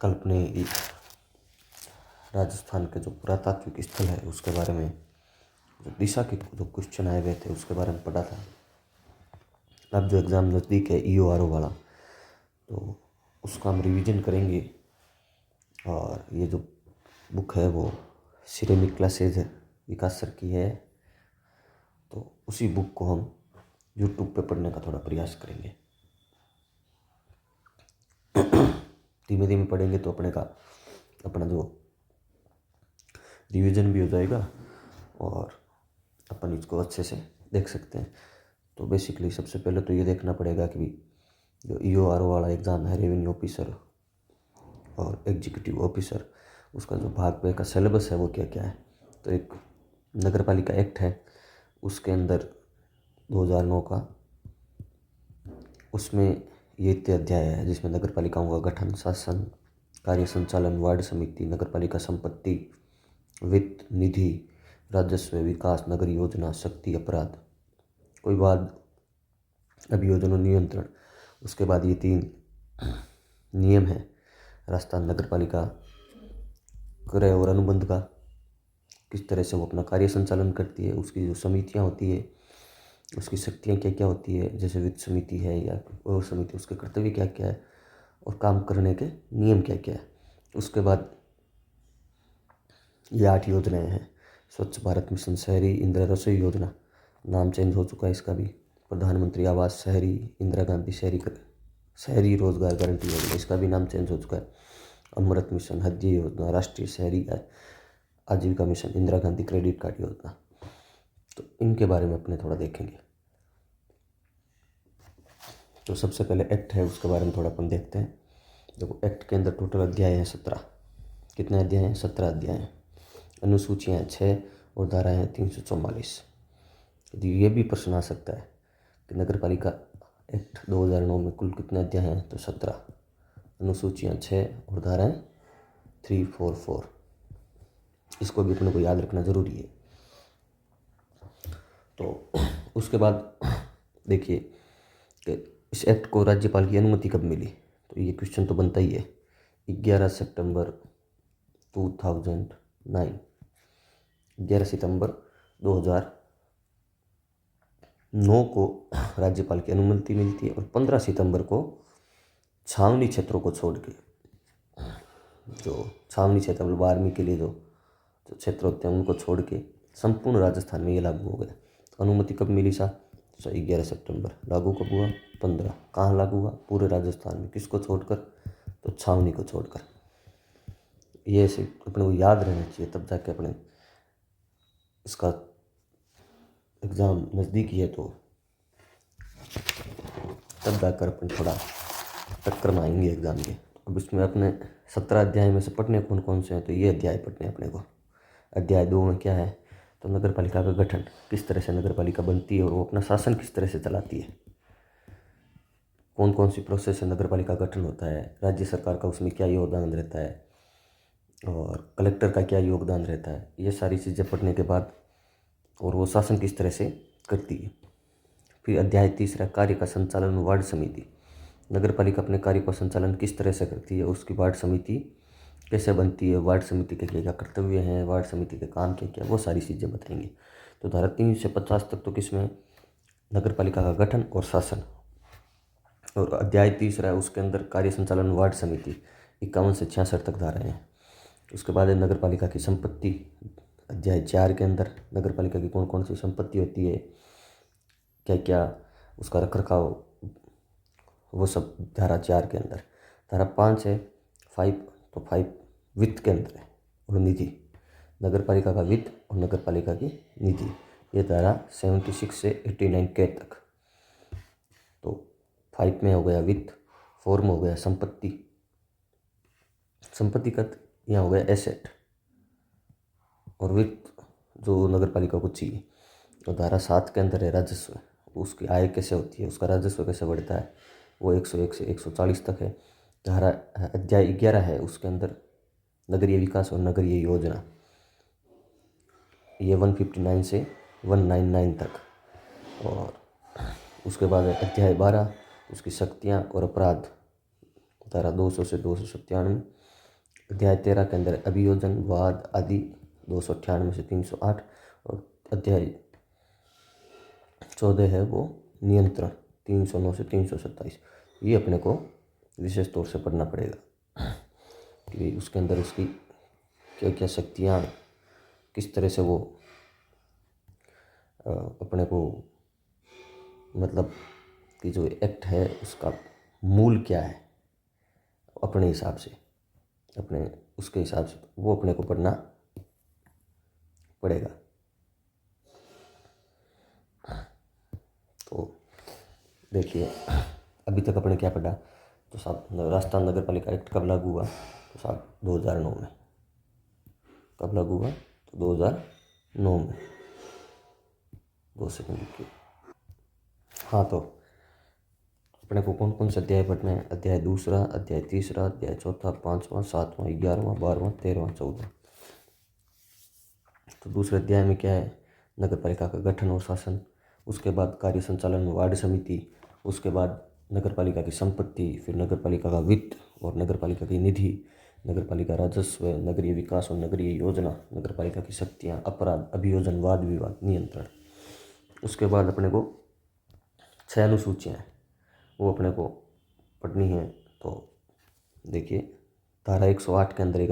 कल्पनीय राजस्थान के जो पुरातात्विक स्थल है उसके बारे में, जो दिशा के जो क्वेश्चन आए हुए थे उसके बारे में पढ़ा था। अब जो एग्ज़ाम नज़दीक है EORO वाला, तो उसका हम रिवीजन करेंगे। और ये जो बुक है वो सिरेमिक क्लासेज है, विकास सर की है, तो उसी बुक को हम यूट्यूब पे पढ़ने का थोड़ा प्रयास करेंगे। धीमे धीमे पढ़ेंगे तो अपना जो रिवीजन भी हो जाएगा और अपन इसको अच्छे से देख सकते हैं। तो बेसिकली सबसे पहले तो ये देखना पड़ेगा कि जो EORO वाला एग्ज़ाम है, रेवेन्यू ऑफिसर और एग्जीक्यूटिव ऑफिसर, उसका जो भाग पे का सिलेबस है वो क्या क्या है। तो एक नगर पालिका एक्ट है, उसके अंदर 2009 का, उसमें ये इतने अध्याय है जिसमें नगर पालिकाओं का गठन, शासन, कार्य संचालन, वार्ड समिति, नगर पालिका संपत्ति, वित्त, निधि, राजस्व, विकास, नगर योजना, शक्ति, अपराध, कोई बात, अभियोजन और नियंत्रण। उसके बाद ये 3 नियम है राजस्थान नगर पालिका क्रय और अनुबंध का, किस तरह से वो अपना कार्य संचालन करती है, उसकी जो समितियाँ होती है उसकी शक्तियाँ क्या क्या होती है, जैसे वित्त समिति है या और समिति, उसके कर्तव्य क्या क्या है और काम करने के नियम क्या क्या है। उसके बाद ये 8 योजनाएं हैं। स्वच्छ भारत मिशन, शहरी इंदिरा रसोई योजना, नाम चेंज हो चुका है इसका भी, प्रधानमंत्री आवास शहरी, इंदिरा गांधी शहरी रोजगार गारंटी योजना, इसका भी नाम चेंज हो चुका है, अमृत मिशन, हज योजना, राष्ट्रीय शहरी आजीविका mission, Indira Gandhi credit card योजना। तो इनके बारे में अपने थोड़ा देखेंगे। तो सबसे पहले एक्ट है, उसके बारे में थोड़ा अपन देखते हैं। देखो, एक्ट के अंदर टोटल अध्याय हैं 17। कितने अध्याय हैं? 17 अध्याय हैं। अनुसूचियाँ हैं 6 और धाराएँ हैं 344। यदि ये भी प्रश्न आ सकता है कि नगर पालिका एक्ट 2009 में कुल कितने अध्याय हैं, तो 17, अनुसूचियाँ 6 और धाराएँ 344। इसको भी अपने को याद रखना ज़रूरी है। तो उसके बाद देखिए कि इस एक्ट को राज्यपाल की अनुमति कब मिली, तो ये क्वेश्चन तो बनता ही है। 11 सितंबर 2009, 11 सितंबर 2009 को राज्यपाल की अनुमति मिलती है और 15 सितंबर को छावनी क्षेत्रों को छोड़ के, जो छावनी क्षेत्र 12वीं के लिए जो क्षेत्र होते हैं उनको छोड़ के संपूर्ण राजस्थान में ये लागू हो गया। तो अनुमति कब मिली सा? 11 सितंबर। लागू कब हुआ? 15। कहाँ लागू हुआ? पूरे राजस्थान में। किसको छोड़कर? तो छावनी को छोड़कर। ये ऐसे अपने को याद रहना चाहिए, तब जाके अपने इसका एग्ज़ाम नज़दीकी है तो तब जाकर अपन थोड़ा टक्कर में आएंगे एग्ज़ाम के। अब इसमें अपने 17 अध्याय में से पढ़ने कौन कौन से हैं, तो ये अध्याय पढ़ने अपने को। अध्याय 2 में क्या है, तो नगर पालिका का गठन, किस तरह से नगर पालिका बनती है और वो अपना शासन किस तरह से चलाती है, कौन कौन सी प्रोसेस से नगर पालिका गठन होता है, राज्य सरकार का उसमें क्या योगदान रहता है और कलेक्टर का क्या योगदान रहता है, ये सारी चीज़ें पढ़ने के बाद, और वो शासन किस तरह से करती है। फिर अध्याय 3, कार्य का संचालन, वार्ड समिति, नगर पालिका अपने कार्य का संचालन किस तरह से करती है, उसकी वार्ड समिति कैसे बनती है, वार्ड समिति के क्या क्या कर्तव्य हैं, वार्ड समिति के काम क्या क्या, वो सारी चीज़ें बताएंगे। तो धारा 3 से 50 तक तो किसमें? नगर पालिका का गठन और शासन। और अध्याय 3 है, उसके अंदर कार्य संचालन, वार्ड समिति, 51 से 66 तक धाराएँ हैं। उसके बाद है नगर पालिका की संपत्ति, अध्याय 4 के अंदर नगर पालिका की कौन कौन सी संपत्ति होती है, क्या क्या उसका रख रखाव, वो सब धारा 4 के अंदर। धारा 5 है 5, तो 5 वित्त के अंदर है और निधि, नगर पालिका का वित्त और नगर पालिका की निधि, ये धारा 76 से 89 के तक। तो 5 में हो गया वित्त, 4 में हो गया संपत्ति, संपत्ति का यहाँ हो गया एसेट, और वित्त जो नगर पालिका को चाहिए। और धारा 7 के अंदर है राजस्व, उसकी आय कैसे होती है, उसका राजस्व कैसे बढ़ता है, वो 101 से 140 तक है। धारा अध्याय 11 है, उसके अंदर नगरीय विकास और नगरीय योजना, ये 159 से 199 तक। और उसके बाद है अध्याय 12, उसकी शक्तियाँ और अपराध, धारा 200 से 297, अध्याय 13 के अंदर अभियोजन, वाद आदि 298 से 308, और अध्याय 14 है वो नियंत्रण 309 से 327। ये अपने को विशेष तौर से पढ़ना पड़ेगा कि उसके अंदर उसकी क्या क्या शक्तियाँ, किस तरह से वो अपने को मतलब कि जो एक्ट है उसका मूल क्या है, अपने हिसाब से, अपने उसके हिसाब से वो अपने को पढ़ना पड़ेगा। तो देखिए अभी तक अपने क्या पढ़ा, तो साहब राजस्थान नगर पालिका एक्ट कब लागू हुआ, तो साहब 2009 में। कब लागू हुआ, तो 2009 में। 2 सेकंड रुकिए। हाँ, तो अपने को कौन कौन से अध्याय पढ़ने हैं, अध्याय 2, अध्याय 3, अध्याय 4, 5, 7, 11, 12, 13, 14। तो दूसरे अध्याय में क्या है, नगर पालिका का गठन और शासन, उसके बाद कार्य संचालन वार्ड समिति, उसके बाद नगर पालिका की संपत्ति, फिर नगर पालिका का वित्त और नगर पालिका की निधि, नगर पालिका राजस्व, नगरीय विकास और नगरीय योजना, नगर पालिका की शक्तियाँ, अपराध, अभियोजन, वाद विवाद, नियंत्रण। उसके बाद अपने को 6 अनुसूचियाँ हैं, वो अपने को पढ़नी है। तो देखिए धारा 108 के अंदर एक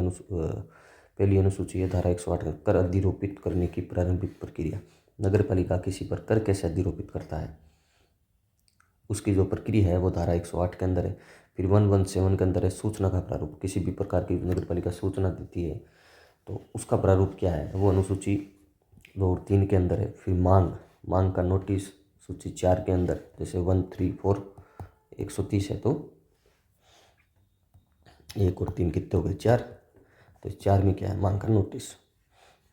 पहली अनुसूची है धारा 108 का कर अधिरोपित करने की प्रारंभिक प्रक्रिया। नगर पालिका किसी पर कर कैसे अधिरोपित करता है, उसकी जो प्रक्रिया है वो धारा 108 के अंदर है। फिर 117 के अंदर है सूचना का प्रारूप, किसी भी प्रकार की नगर पालिका सूचना देती है तो उसका प्रारूप क्या है, वो अनुसूची 2 और 3 के अंदर है। फिर मांग का नोटिस सूची 4 के अंदर, जैसे 1, 3, 4 130 है तो 1 और 3 कितने हो गए, 4। तो 4 में क्या है, मांग का नोटिस।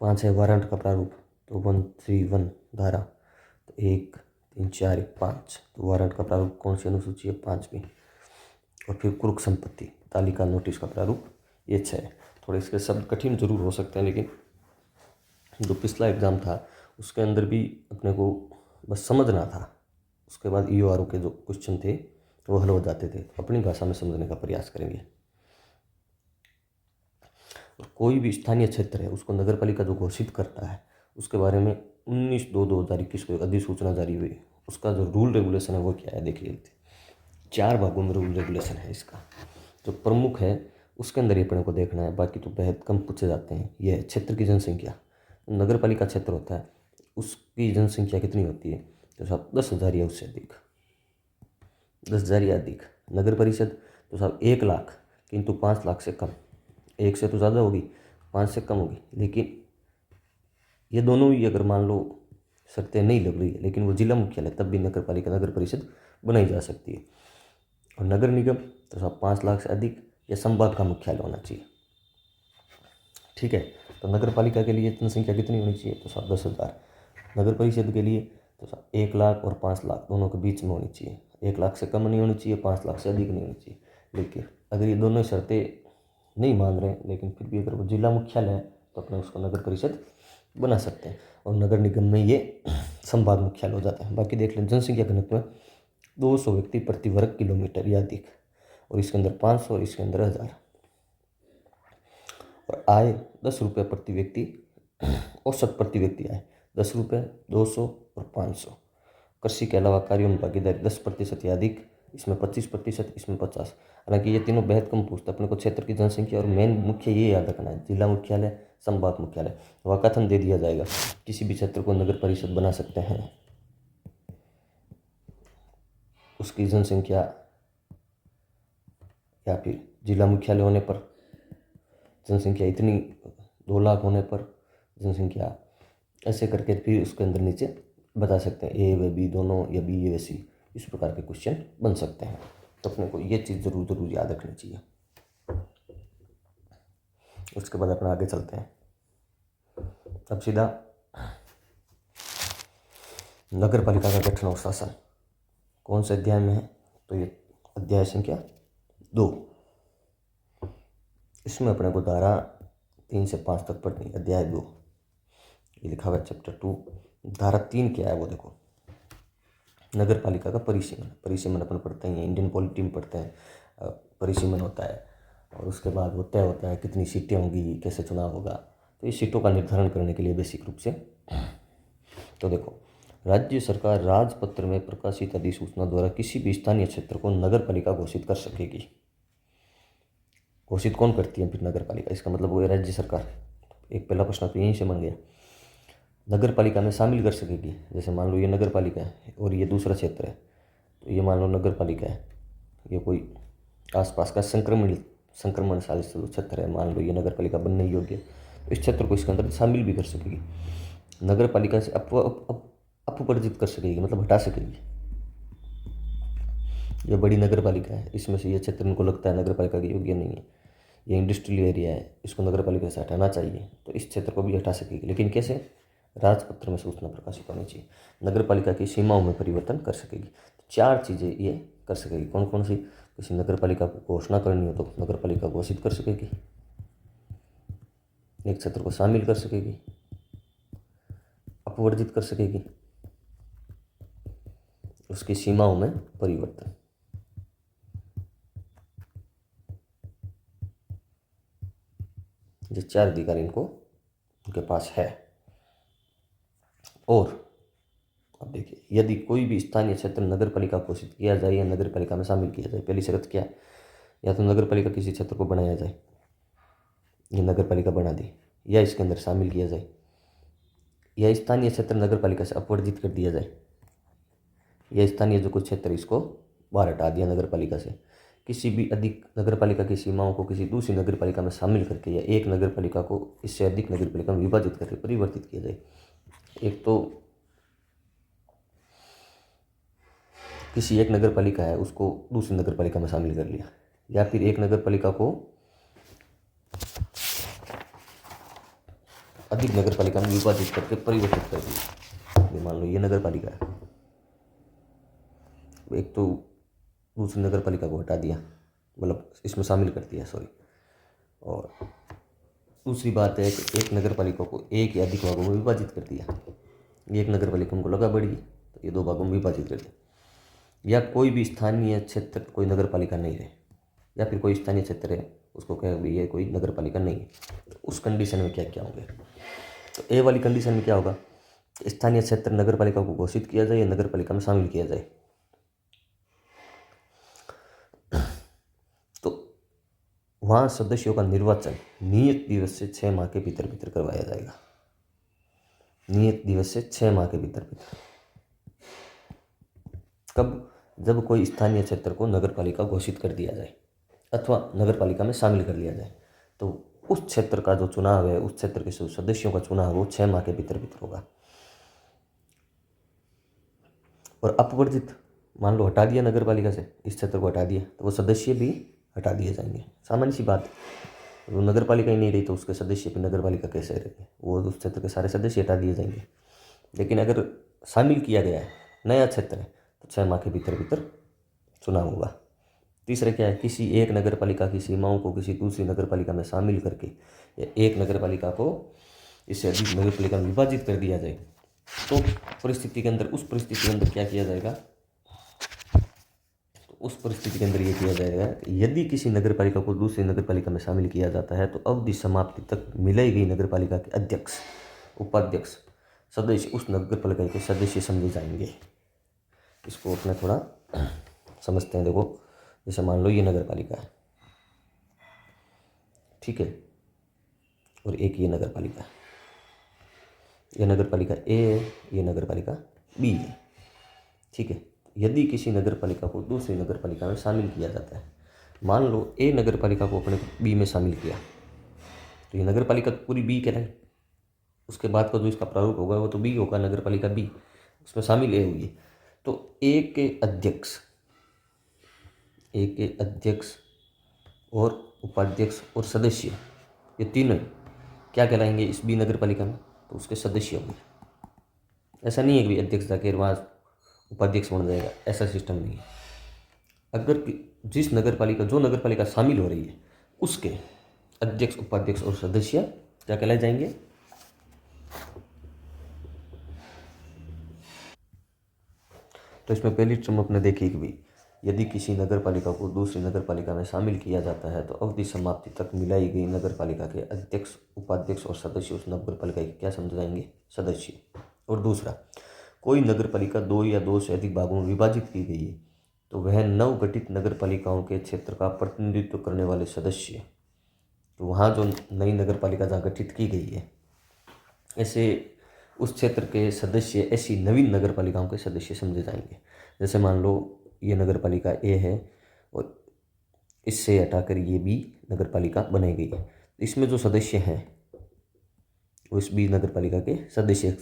5 है वारंट का प्रारूप, तो 131 धारा, तो 1, 3, 4, 1, 5। तो वारंट का प्रारूप कौन सी अनुसूची है, 5वीं। और फिर कुर्क संपत्ति तालिका नोटिस का प्रारूप ये 6 है। थोड़े इसके शब्द कठिन जरूर हो सकते हैं, लेकिन जो पिछला एग्ज़ाम था उसके अंदर भी अपने को बस समझना था, उसके बाद EORO के जो क्वेश्चन थे वो हल हो जाते थे। अपनी भाषा में समझने का प्रयास करेंगे। और कोई भी स्थानीय क्षेत्र है उसको नगर पालिका जो घोषित करता है उसके बारे में 19/2/2021 को एक अधिसूचना जारी हुई। उसका जो रूल रेगुलेशन है वो क्या है देख लेते। 4 भागों में रूल रेगुलेशन है इसका। जो प्रमुख है उसके अंदर ही अपने को देखना है, बाकी तो बेहद कम पूछे जाते हैं। यह है क्षेत्र की जनसंख्या। नगर पालिका क्षेत्र होता है उसकी जनसंख्या कितनी होती है, तो साहब 10,000 या उससे अधिक, 10,000 या अधिक। नगर परिषद तो साहब 1 लाख, किंतु 5 लाख से कम। 1 से तो ज़्यादा होगी, 5 से कम होगी। लेकिन ये दोनों ही अगर मान लो शर्तें नहीं लग रही है, लेकिन वो जिला मुख्यालय, तब भी नगर पालिका नगर परिषद बनाई जा सकती है। और नगर निगम तो साहब 5 लाख से अधिक या संभाग का मुख्यालय होना चाहिए। ठीक है, तो नगर पालिका के लिए जनसंख्या कितनी होनी चाहिए, तो साहब 10,000। नगर परिषद के लिए तो साहब 1 लाख और 5 लाख दोनों के बीच में होनी चाहिए। 1 लाख से कम नहीं होनी चाहिए, 5 लाख से अधिक नहीं होनी चाहिए। लेकिन अगर ये दोनों शर्तें नहीं मान रहे हैं, लेकिन फिर भी अगर वो जिला मुख्यालय है तो अपने उसको नगर परिषद बना सकते हैं। और नगर निगम में ये संभाग मुख्यालय हो जाता है। बाकी देख लें, जनसंख्या घनत्व में 200 व्यक्ति प्रति वर्ग किलोमीटर या अधिक, और इसके अंदर 500 और इसके अंदर 1000। और आय 10 रुपये प्रति व्यक्ति, औसत प्रति व्यक्ति आय 10 रुपये, 200 और 500। कृषि के अलावा कार्यों में भागीदारी 10% या अधिक, इसमें 25%, इसमें 50। हालांकि ये तीनों बेहद कम पूछते हैं अपने को। क्षेत्र की जनसंख्या और मेन मुख्य ये याद रखना है, जिला मुख्यालय, संभाग मुख्यालय। वाकथन दे दिया जाएगा, किसी भी क्षेत्र को नगर परिषद बना सकते हैं। उसकी जनसंख्या या फिर जिला मुख्यालय होने पर जनसंख्या इतनी, 2 लाख होने पर जनसंख्या, ऐसे करके फिर उसके अंदर नीचे बता सकते हैं A व B दोनों या B A व C। इस प्रकार के क्वेश्चन बन सकते हैं। तो अपने को ये चीज़ ज़रूर याद रखनी चाहिए। उसके बाद अपना आगे चलते हैं। अब सीधा नगर पालिका का गठन और शासन कौन से अध्याय में है, तो ये अध्याय संख्या 2। इसमें अपने को धारा 3 से 5 तक पढ़नी। अध्याय 2 ये लिखा हुआ है चैप्टर 2। धारा 3 क्या है वो देखो, नगर पालिका का परिसीमन। परिसीमन अपन पढ़ते हैं, इंडियन पॉलिटी में पढ़ते हैं। परिसीमन होता है और उसके बाद वो तय होता है कितनी सीटें होंगी, कैसे चुनाव होगा। तो इस सीटों का निर्धारण करने के लिए बेसिक रूप से तो देखो, राज्य सरकार राजपत्र में प्रकाशित अधिसूचना द्वारा किसी भी स्थानीय क्षेत्र को नगर पालिका घोषित कर सकेगी। घोषित कौन करती है फिर? नगर पालिका। इसका मतलब वो है राज्य सरकार। एक पहला प्रश्न तो यहीं से बन गया। नगर पालिका में शामिल कर सकेगी। जैसे मान लो ये नगर पालिका है और ये दूसरा क्षेत्र है, तो ये मान लो नगर पालिका है, ये कोई आसपास का संक्रमणशाली क्षेत्र है, मान लो ये नगर पालिका बनने योग्य, तो इस क्षेत्र को इसके अंदर शामिल भी कर सकेगी। नगर पालिका से अपवर्जित कर सकेगी, मतलब हटा सकेगी। ये बड़ी नगर पालिका है, इसमें से ये क्षेत्र इनको लगता है नगर पालिका के योग्य नहीं है, ये इंडस्ट्रियल एरिया है, इसको नगर पालिका से हटाना चाहिए, तो इस क्षेत्र को भी हटा सकेगी। लेकिन कैसे? राजपत्र में सूचना प्रकाशित होनी चाहिए। नगर पालिका की सीमाओं में परिवर्तन कर सकेगी। चार चीज़ें ये कर सकेगी। कौन कौन सी? किसी नगर पालिका को घोषणा करनी हो तो नगर पालिका घोषित कर सकेगी, एक क्षेत्र को शामिल कर सकेगी, अपवर्जित कर सकेगी, उसकी सीमाओं में परिवर्तन। ये चार अधिकार इनको उनके पास है। और अब देखिए, यदि कोई भी स्थानीय क्षेत्र नगर पालिका घोषित किया जाए या नगर पालिका में शामिल किया जाए, पहली शर्त क्या है? या तो नगर पालिका किसी क्षेत्र को बनाया जाए, ये नगर पालिका बना दी, या इसके अंदर शामिल किया जाए, या स्थानीय क्षेत्र नगर पालिका से अपवर्जित कर दिया जाए, या स्थानीय जो कुछ क्षेत्र इसको बाहर हटा दिया नगर पालिका से। किसी भी अधिक नगर पालिका की सीमाओं को किसी दूसरी नगर पालिका में शामिल करके या एक नगर पालिका को इससे अधिक नगर पालिका में विभाजित करके परिवर्तित किया जाए। एक तो किसी एक नगर पालिका है उसको दूसरी नगर पालिका में शामिल कर लिया, या फिर एक नगर पालिका को अधिक नगर पालिका में विभाजित करके परिवर्तित कर दिया। ये मान लो ये नगर पालिका है, एक तो दूसरी नगर पालिका को हटा दिया, मतलब इसमें शामिल कर दिया, सॉरी। और दूसरी बात है कि एक नगर पालिका को एक या अधिक भागों में विभाजित कर दिया। एक नगर पालिका उनको लगा बड़ी, तो ये दो भागों में विभाजित कर दिया। या कोई भी स्थानीय क्षेत्र कोई नगर पालिका नहीं रहे, या फिर कोई स्थानीय क्षेत्र है उसको कहे भाई ये कोई नगर पालिका नहीं है, तो उस कंडीशन में क्या क्या होंगे? तो ए वाली कंडीशन में क्या होगा? स्थानीय क्षेत्र नगर पालिका को घोषित किया जाए या नगर पालिका में शामिल किया जाए, तो वहाँ सदस्यों का निर्वाचन नियत दिवस से 6 माह के भीतर भीतर करवाया जाएगा। नियत दिवस से 6 माह के भीतर भीतर। कब? जब कोई स्थानीय क्षेत्र को नगर पालिका घोषित कर दिया जाए अथवा नगर पालिका में शामिल कर लिया जाए, तो उस क्षेत्र का जो चुनाव है, उस क्षेत्र के सदस्यों का चुनाव वो 6 माह के भीतर भीतर होगा। और अपवर्जित, मान लो हटा दिया नगर पालिका से, इस क्षेत्र को हटा दिया, तो वो सदस्य भी हटा दिए जाएंगे। सामान्य सी बात है, वो नगर पालिका ही नहीं रही तो उसके सदस्य भी नगर पालिका कैसे रहेंगे? वो उस क्षेत्र के सारे सदस्य हटा दिए जाएंगे। लेकिन अगर शामिल किया गया है, नया क्षेत्र है, तो 6 माह के भीतर भीतर चुनाव होगा। तीसरा क्या है? किसी एक नगर पालिका की सीमाओं को किसी दूसरी नगर पालिका में शामिल करके या एक नगर पालिका को इससे अधिक नगर पालिका में विभाजित कर दिया जाए, तो परिस्थिति के अंदर, उस परिस्थिति के अंदर क्या किया जाएगा? तो उस परिस्थिति के अंदर ये किया जाएगा कि यदि किसी नगर पालिका को दूसरी नगर पालिका में शामिल किया जाता है, तो अवधि समाप्ति तक मिलाई गई नगर पालिका के अध्यक्ष, उपाध्यक्ष, सदस्य उस नगर पालिका के सदस्य समझे जाएंगे। इसको अपने थोड़ा समझते हैं। देखो, जैसे मान लो ये नगर पालिका है, ठीक है, और एक ये नगर पालिका है। ये नगर पालिका ए है, ये नगर पालिका बी है, ठीक है। यदि किसी नगर पालिका को दूसरी नगर पालिका में शामिल किया जाता है, मान लो ए नगर पालिका को अपने बी में शामिल किया, तो ये नगर पालिका पूरी बी कहलाई। उसके बाद का जो इसका प्रारूप होगा वो तो बी होगा, नगर पालिका बी, उसमें शामिल ए हुई। तो ए के अध्यक्ष और उपाध्यक्ष और सदस्य, ये तीनों क्या कहलाएंगे इस बी नगर पालिका में? तो उसके सदस्य होंगे। ऐसा नहीं है कि अध्यक्ष जाके वहाँ उपाध्यक्ष बन जाएगा, ऐसा सिस्टम नहीं है। अगर जिस नगर पालिका, जो नगर पालिका शामिल हो रही है, उसके अध्यक्ष, उपाध्यक्ष और सदस्य क्या कहलाए जाएंगे? तो इसमें पहली टर्म अपने देखी कि भाई यदि किसी नगर पालिका को दूसरी नगर पालिका में शामिल किया जाता है तो अवधि समाप्ति तक मिलाई गई नगर पालिका के अध्यक्ष, उपाध्यक्ष और सदस्य उस नगर पालिका के क्या समझे जाएंगे? सदस्य। और दूसरा, कोई नगर पालिका 2 या 2 से अधिक भागों में विभाजित की गई है तो वह नवगठित नगर पालिकाओं के क्षेत्र का प्रतिनिधित्व करने वाले सदस्य, तो वहाँ जो नई नगर पालिका जहाँ गठित की गई है, ऐसे उस क्षेत्र के सदस्य ऐसी नवीन नगर पालिकाओं के सदस्य समझे जाएंगे। जैसे मान लो ये नगर पालिका ए है और इससे हटाकर ये बी नगर पालिका बनाई गई है, इसमें जो सदस्य हैं उस बी नगर पालिका के सदस्य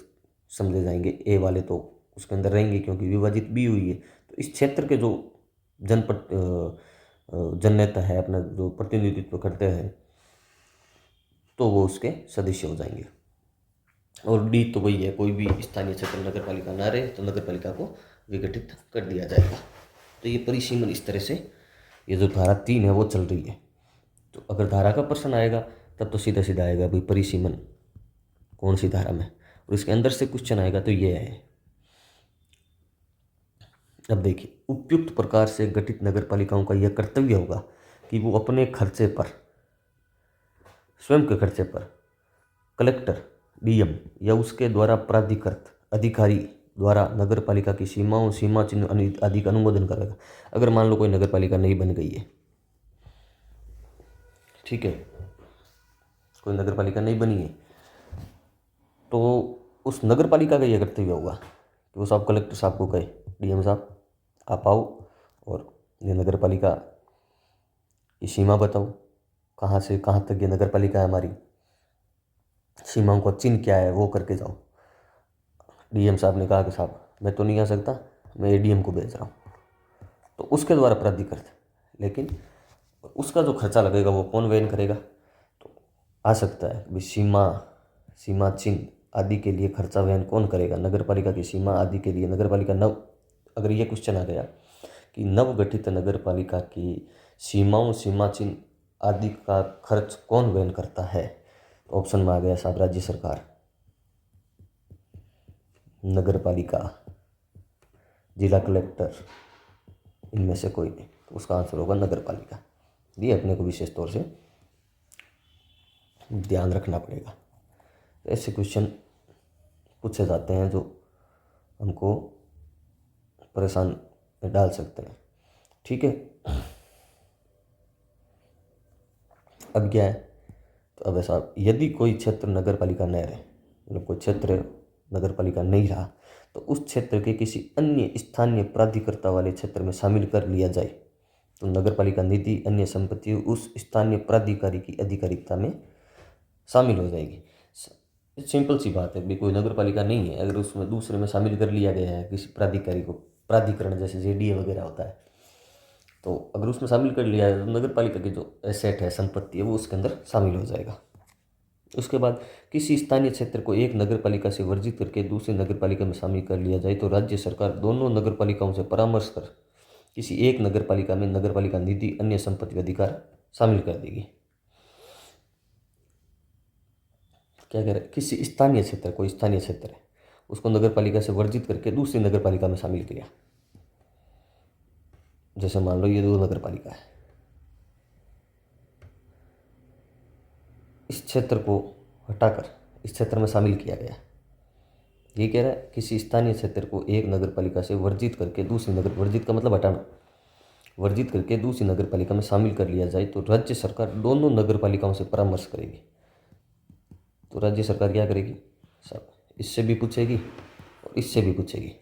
समझे जाएंगे। ए वाले तो उसके अंदर रहेंगे क्योंकि विभाजित बी हुई है, तो इस क्षेत्र के जो जननेता है, अपना जो प्रतिनिधित्व करते हैं, तो वो उसके सदस्य हो जाएंगे। और डी तो वही है, कोई भी स्थानीय क्षेत्र नगर पालिका ना रहे तो नगर पालिका को विघटित कर दिया जाएगा। तो ये परिसीमन इस तरह से, ये जो धारा 3 है वो चल रही है। तो अगर धारा का प्रश्न आएगा तब तो सीधा सीधा आएगा भाई परिसीमन कौन सी धारा में, और इसके अंदर से क्वेश्चन आएगा तो ये है। अब देखिए, उपयुक्त प्रकार से गठित नगर पालिकाओं का यह कर्तव्य होगा कि वो अपने खर्चे पर, स्वयं के खर्चे पर कलेक्टर, डीएम या उसके द्वारा प्राधिकृत अधिकारी द्वारा नगर पालिका की सीमाओं, सीमा चिन्ह आदि का अनुमोदन करेगा। अगर मान लो कोई नगर पालिका नहीं बन गई है, ठीक है, कोई नगर पालिका नहीं बनी है, तो उस नगर पालिका का यह कर्तव्य होगा कि वो साहब कलेक्टर साहब को कहे, डीएम साहब आप आओ और ये नगर पालिका की सीमा बताओ, कहाँ से कहाँ तक ये नगर पालिका है हमारी, सीमाओं का चिन्ह क्या है वो करके जाओ। डीएम साहब ने कहा कि साहब मैं तो नहीं आ सकता, मैं एडीएम को भेज रहा हूँ, तो उसके द्वारा प्राधिकृत, लेकिन उसका जो खर्चा लगेगा वो कौन वहन करेगा? तो आ सकता है भी सीमा चिन्ह आदि के लिए खर्चा वहन कौन करेगा? नगर पालिका की सीमा आदि के लिए नगर पालिका अगर ये क्वेश्चन आ गया कि नवगठित नगर पालिका की सीमाओं, सीमा चिन्ह आदि का खर्च कौन वहन करता है, तो ऑप्शन में आ गया साहब राज्य सरकार, नगर पालिका, जिला कलेक्टर, इनमें से कोई नहीं। तो उसका आंसर होगा नगर पालिका। ये अपने को विशेष तौर से ध्यान रखना पड़ेगा। ऐसे क्वेश्चन पूछे जाते हैं जो हमको परेशान डाल सकते हैं, ठीक है। अब क्या है, तो अब ऐसा, यदि कोई क्षेत्र नगर पालिका न रहे, मतलब कोई क्षेत्र नगर पालिका नहीं रहा, तो उस क्षेत्र के किसी अन्य स्थानीय प्राधिकर्ता वाले क्षेत्र में शामिल कर लिया जाए तो नगर पालिका निधि, अन्य संपत्ति उस स्थानीय प्राधिकारी की अधिकारिता में शामिल हो जाएगी। सिंपल सी बात है, भी कोई नगर पालिका नहीं है, अगर उसमें दूसरे में शामिल कर लिया गया है किसी प्राधिकारी को, प्राधिकरण जैसे जेडीए वगैरह होता है, तो अगर उसमें शामिल कर लिया है तो नगर पालिका की जो एसेट है, संपत्ति है, वो उसके अंदर शामिल हो जाएगा। उसके बाद किसी स्थानीय क्षेत्र को एक नगर पालिका से वर्जित करके दूसरी नगर पालिका में शामिल कर लिया जाए तो राज्य सरकार दोनों नगर पालिकाओं से परामर्श कर किसी एक नगर पालिका में नगर पालिका निधि, अन्य संपत्ति अधिकार शामिल कर देगी। क्या कह रहे हैं, किसी स्थानीय क्षेत्र, कोई स्थानीय क्षेत्र है उसको नगर पालिका से वर्जित करके दूसरी नगर पालिका में शामिल किया। जैसे मान लो ये 2 नगर पालिका है, इस क्षेत्र को हटाकर इस क्षेत्र में शामिल किया गया। ये कह रहा है किसी स्थानीय क्षेत्र को एक नगर पालिका से वर्जित करके दूसरी नगर, वर्जित का मतलब हटाना, वर्जित करके दूसरी नगर पालिका में शामिल कर लिया जाए तो राज्य सरकार दोनों नगर पालिकाओं से परामर्श करेगी। तो राज्य सरकार क्या करेगी सब, इससे भी पूछेगी और इससे भी पूछेगी।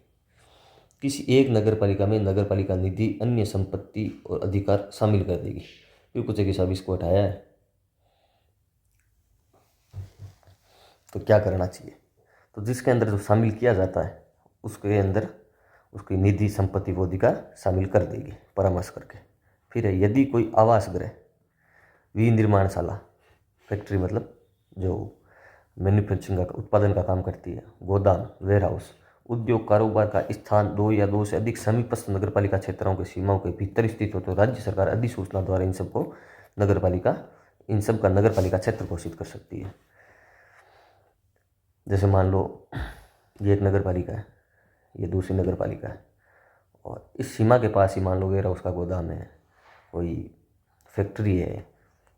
किसी एक नगर पालिका में नगर पालिका निधि, अन्य संपत्ति और अधिकार शामिल कर देगी। फिर पूछेगी साहब इसको हटाया है तो क्या करना चाहिए? तो जिसके अंदर जो शामिल किया जाता है उसके अंदर उसकी निधि, संपत्ति वो अधिकार शामिल कर देगी परामर्श करके। फिर है, यदि कोई आवास गृह, विनिर्माणशाला, फैक्ट्री मतलब जो मैन्युफैक्चरिंग का, उत्पादन का काम करती है, गोदाम, वेयरहाउस, उद्योग, कारोबार का स्थान 2 या 2 से अधिक समीपस्थ नगर पालिका क्षेत्रों के सीमाओं के भीतर स्थित हो तो राज्य सरकार अधिसूचना द्वारा इन सब का नगर पालिका क्षेत्र घोषित कर सकती है। जैसे मान लो ये एक नगर पालिका है, ये दूसरी नगर पालिका है, और इस सीमा के पास ही मान लो वेयर हाउस का गोदाम है, कोई फैक्ट्री है,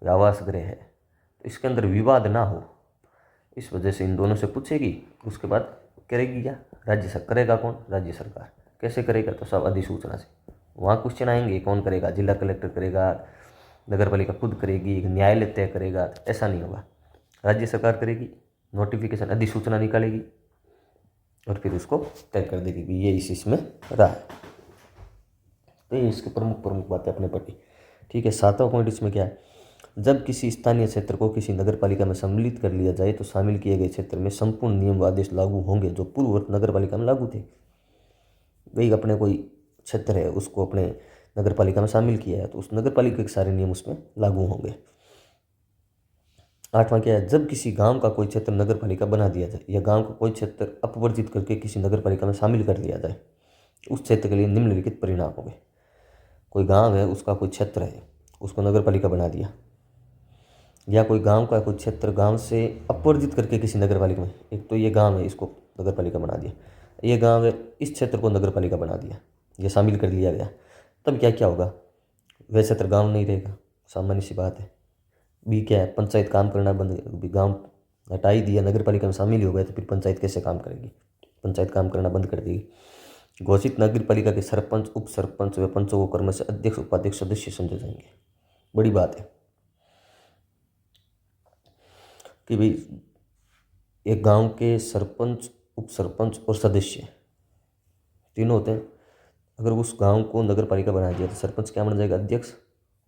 कोई आवास गृह है, तो इसके अंदर विवाद ना हो, इस वजह से इन दोनों से पूछेगी। उसके बाद करेगी क्या, राज्य सरकार करेगा। कौन, राज्य सरकार। कैसे करेगा, तो सब अधिसूचना से। वहाँ क्वेश्चन आएंगे, कौन करेगा, जिला कलेक्टर करेगा, नगर पालिका खुद करेगी, न्यायालय तय करेगा, ऐसा नहीं होगा। राज्य सरकार करेगी, नोटिफिकेशन अधिसूचना निकालेगी और फिर उसको तय कर देगी कि ये इसमें रहा है। तो ये इसके प्रमुख प्रमुख बातें अपने पढ़ी। ठीक है। 7वां पॉइंट इसमें क्या है, जब किसी स्थानीय क्षेत्र को किसी नगर पालिका में सम्मिलित कर लिया जाए तो शामिल किए गए क्षेत्र में संपूर्ण नियम व आदेश लागू होंगे जो पूर्ववर्त नगर पालिका में लागू थे। वही अपने कोई क्षेत्र है, उसको अपने नगर पालिका में शामिल किया है तो उस नगर पालिका के सारे नियम उसमें लागू होंगे। 8वां क्या है, जब किसी गांव का कोई क्षेत्र नगर पालिका बना दिया जाए या गांव का कोई क्षेत्र अपवर्जित करके किसी नगर पालिका में शामिल कर लिया जाए, उस क्षेत्र के लिए निम्नलिखित परिणाम होंगे। कोई गांव है, उसका कोई क्षेत्र है, उसको नगर पालिका बना दिया, या कोई गांव का कोई क्षेत्र गांव से अपवर्जित करके किसी नगर पालिका में, एक तो ये गांव है, इसको नगर पालिका बना दिया, ये गांव है, इस क्षेत्र को नगर पालिका बना दिया, ये शामिल कर लिया गया, तब क्या क्या होगा, वह क्षेत्र गांव नहीं रहेगा, सामान्य सी बात है। भी क्या है, पंचायत काम करना बंद, भी गांव हटा ही दिया, नगर पालिका में शामिल ही हो गए तो फिर पंचायत कैसे काम करेगी, पंचायत काम करना बंद कर देगी। घोषित नगर पालिका के सरपंच, उप सरपंच व पंचों को क्रम से अध्यक्ष, उपाध्यक्ष, सदस्य समझे जाएंगे। बड़ी बात है कि भाई एक गांव के सरपंच, उप सरपंच और सदस्य तीनों होते हैं। अगर उस गांव को नगर पालिका बना दिया तो सरपंच क्या बन जाएगा, अध्यक्ष,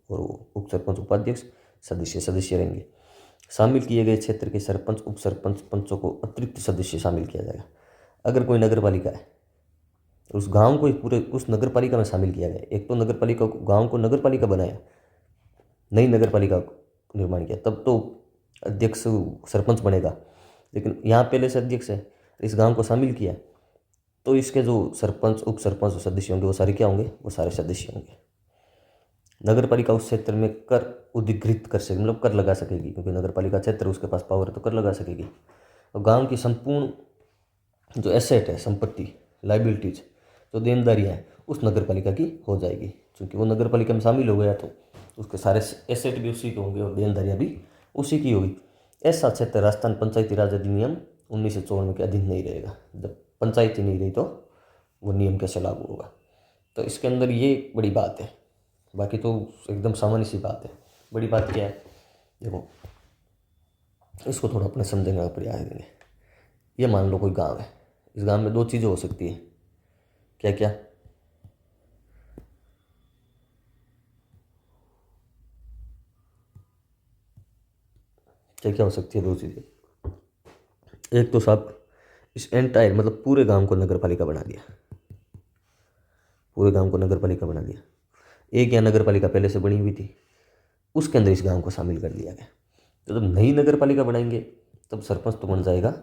और उप सरपंच, उपाध्यक्ष, सदस्य रहेंगे। शामिल किए गए क्षेत्र के सरपंच, उप सरपंच, पंचों को अतिरिक्त सदस्य शामिल किया जाएगा। अगर कोई नगर पालिका है, उस गांव को पूरे उस नगर पालिका में शामिल किया गया, एक तो नगर पालिका गाँव को नगर पालिका बनाया, नई नगर पालिका निर्माण किया, तब तो अध्यक्ष सरपंच बनेगा, लेकिन यहाँ पहले से अध्यक्ष है, इस गांव को शामिल किया, तो इसके जो सरपंच, उप सरपंच और सदस्य होंगे वो सारे क्या होंगे, वो सारे सदस्य होंगे। नगर पालिका उस क्षेत्र में कर उद्घृत कर सकेगी, मतलब कर लगा सकेगी, क्योंकि नगर पालिका क्षेत्र, उसके पास पावर है तो कर लगा सकेगी। और गांव की संपूर्ण जो एसेट है, संपत्ति, लाइबिलिटीज, जो देनदारियाँ हैं, उस नगर पालिका की हो जाएगी, क्योंकि वो नगर पालिका में शामिल हो गया तो उसके सारे एसेट भी उसी के होंगे और देनदारियाँ भी उसी की होगी। ऐसा क्षेत्र राजस्थान पंचायती राज अधिनियम 1954 के अधीन नहीं रहेगा। जब पंचायती नहीं रही तो वो नियम कैसे लागू होगा। तो इसके अंदर ये बड़ी बात है, बाकी तो एकदम सामान्य सी बात है। बड़ी बात क्या है, देखो इसको थोड़ा अपने समझने का प्रयास करेंगे। ये मान लो कोई गांव है, इस गांव में दो चीज़ें हो सकती है, क्या क्या, क्या क्या हो सकती है, दो चीज़ें। एक तो साहब इस एंटायर मतलब पूरे गांव को नगर पालिका बना दिया, पूरे गांव को नगर पालिका बना दिया। एक या नगर पालिका पहले से बनी हुई थी, उसके अंदर इस गांव को शामिल कर दिया गया। तो जब नई नगर पालिका बनाएंगे तब सरपंच तो बन जाएगा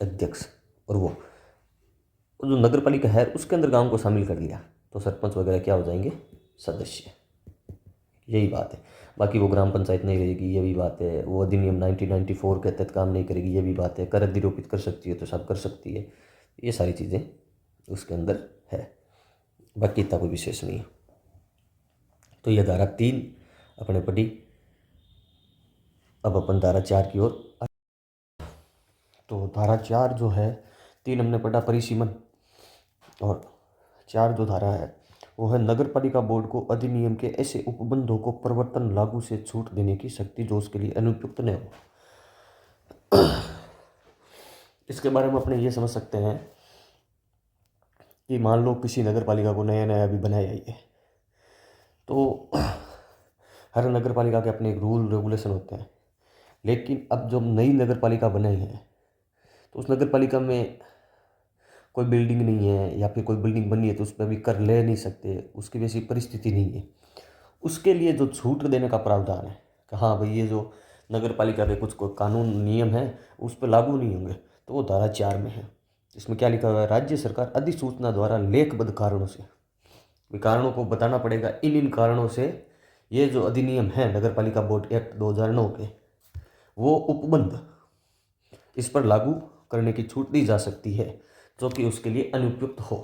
अध्यक्ष, और वो जो नगर पालिका है उसके अंदर गांव को शामिल कर लिया तो सरपंच वगैरह क्या हो जाएंगे, सदस्य। यही बात है। बाकी वो ग्राम पंचायत नहीं रहेगी, ये भी बात है। वो अधिनियम 1994 के तहत काम नहीं करेगी, ये भी बात है। कर अधिरोपित कर सकती है तो सब कर सकती है, ये सारी चीज़ें उसके अंदर है। बाकी इतना कोई विशेष नहीं है। तो यह धारा 3 अपने पढ़ी। अब अपन धारा 4 की ओर। तो धारा 4 जो है, 3 हमने पढ़ा परिसीमन, और 4 जो धारा है वो है नगर पालिका बोर्ड को अधिनियम के ऐसे उपबंधों को प्रवर्तन लागू से छूट देने की शक्ति जो उसके लिए अनुपयुक्त न हो। इसके बारे में अपने ये समझ सकते हैं कि मान लो किसी नगर पालिका को नया नया अभी बनाया ही है, तो हर नगर पालिका के अपने एक रूल रेगुलेशन होते हैं। लेकिन अब जब नई नगर पालिका बनाई है तो उस नगर पालिका में कोई बिल्डिंग नहीं है, या फिर कोई बिल्डिंग बनी है तो उस पर भी कर ले नहीं सकते, उसकी वैसी परिस्थिति नहीं है। उसके लिए जो छूट देने का प्रावधान है कि हाँ भाई ये जो नगर पालिका के कुछ कोई कानून नियम है उस पर लागू नहीं होंगे, तो वो धारा 4 में है। इसमें क्या लिखा हुआ है, राज्य सरकार अधिसूचना द्वारा लेखबद्ध कारणों से, कारणों को बताना पड़ेगा, इन कारणों से ये जो अधिनियम है नगर पालिका बोर्ड एक्ट 2009 के, वो उपबंध इस पर लागू करने की छूट दी जा सकती है। जो कि उसके लिए अनुपयुक्त हो।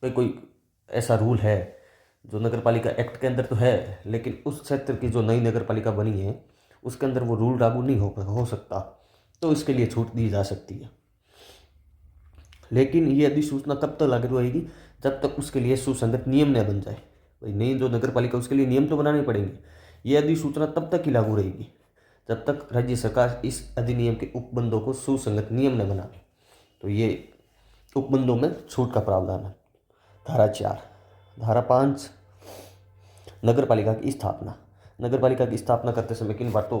भाई कोई ऐसा रूल है जो नगर पालिका एक्ट के अंदर तो है, लेकिन उस क्षेत्र की जो नई नगर पालिका बनी है उसके अंदर वो रूल लागू नहीं हो सकता, तो इसके लिए छूट दी जा सकती है। लेकिन ये अधिसूचना तब तक लागू रहेगी जब तक उसके लिए सुसंगत नियम न बन जाए। भाई नई जो नगर पालिका उसके लिए नियम तो बनाने पड़ेंगे। ये अधिसूचना तब तक ही लागू रहेगी जब तक राज्य सरकार इस अधिनियम के उपबंधों को सुसंगत नियम न बना। तो ये उपबंधों में छूट का प्रावधान है। धारा 4। धारा 5, नगर पालिका की स्थापना। नगर पालिका की स्थापना करते समय किन बातों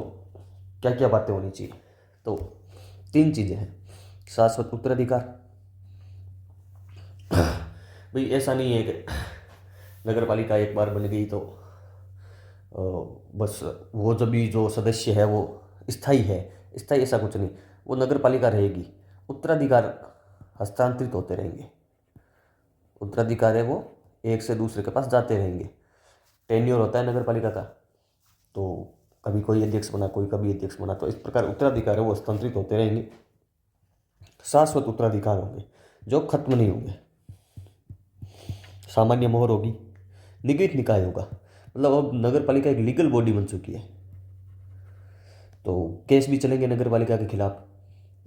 क्या क्या बातें होनी चाहिए? तो 3 चीज़ें हैं। शाश्वत उत्तराधिकार। भाई ऐसा नहीं है कि नगर पालिका एक बार बन गई तो बस वो जब भी जो सदस्य है वो स्थायी है। स्थायी ऐसा कुछ नहीं, वो नगर पालिका रहेगी, उत्तराधिकार हस्तांतरित होते रहेंगे। उत्तराधिकार है वो एक से दूसरे के पास जाते रहेंगे। टेन्योर होता है नगर पालिका का, तो कभी कोई अध्यक्ष बना, कोई कभी अध्यक्ष बना, तो इस प्रकार उत्तराधिकार है वो हस्तांतरित होते रहेंगे। शाश्वत उत्तराधिकार होंगे जो खत्म नहीं होंगे। सामान्य मोहर होगी। निगमित निकाय होगा, मतलब अब नगर पालिका एक लीगल बॉडी बन चुकी है, तो केस भी चलेंगे नगर पालिका के खिलाफ,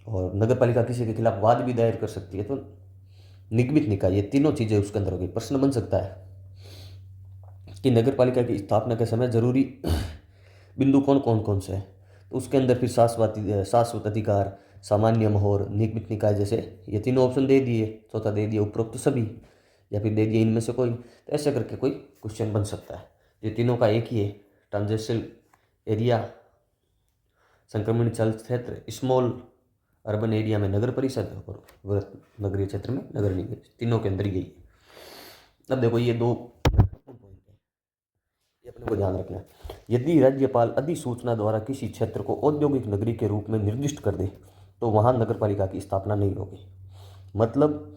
और नगर पालिका किसी के खिलाफ वाद भी दायर कर सकती है। तो निगमित निकाय, ये तीनों चीज़ें उसके अंदर होगी। प्रश्न बन सकता है कि नगर पालिका की स्थापना के समय जरूरी बिंदु कौन कौन से हैं? तो उसके अंदर फिर शाश्वत अधिकार, सामान्य मोहर, निगमित निकाय जैसे ये तीनों ऑप्शन दे दिए, चौथा दे दिया उपरोक्त सभी, या फिर दे दिए इनमें से कोई। तो ऐसे करके कोई क्वेश्चन बन सकता है। ये तीनों का एक ही है, ट्रांजेंशनल एरिया, संक्रमण चल क्षेत्र, स्मॉल अर्बन एरिया में नगर परिषद, और वृहत नगरीय क्षेत्र में नगर निगम, तीनों के अंदर यही है। अब देखो ये 2 महत्वपूर्ण पॉइंट है, ये अपने को ध्यान रखना है। यदि राज्यपाल अधिसूचना द्वारा किसी क्षेत्र को औद्योगिक नगरी के रूप में निर्दिष्ट कर दे तो वहाँ नगर पालिका की स्थापना नहीं होगी। मतलब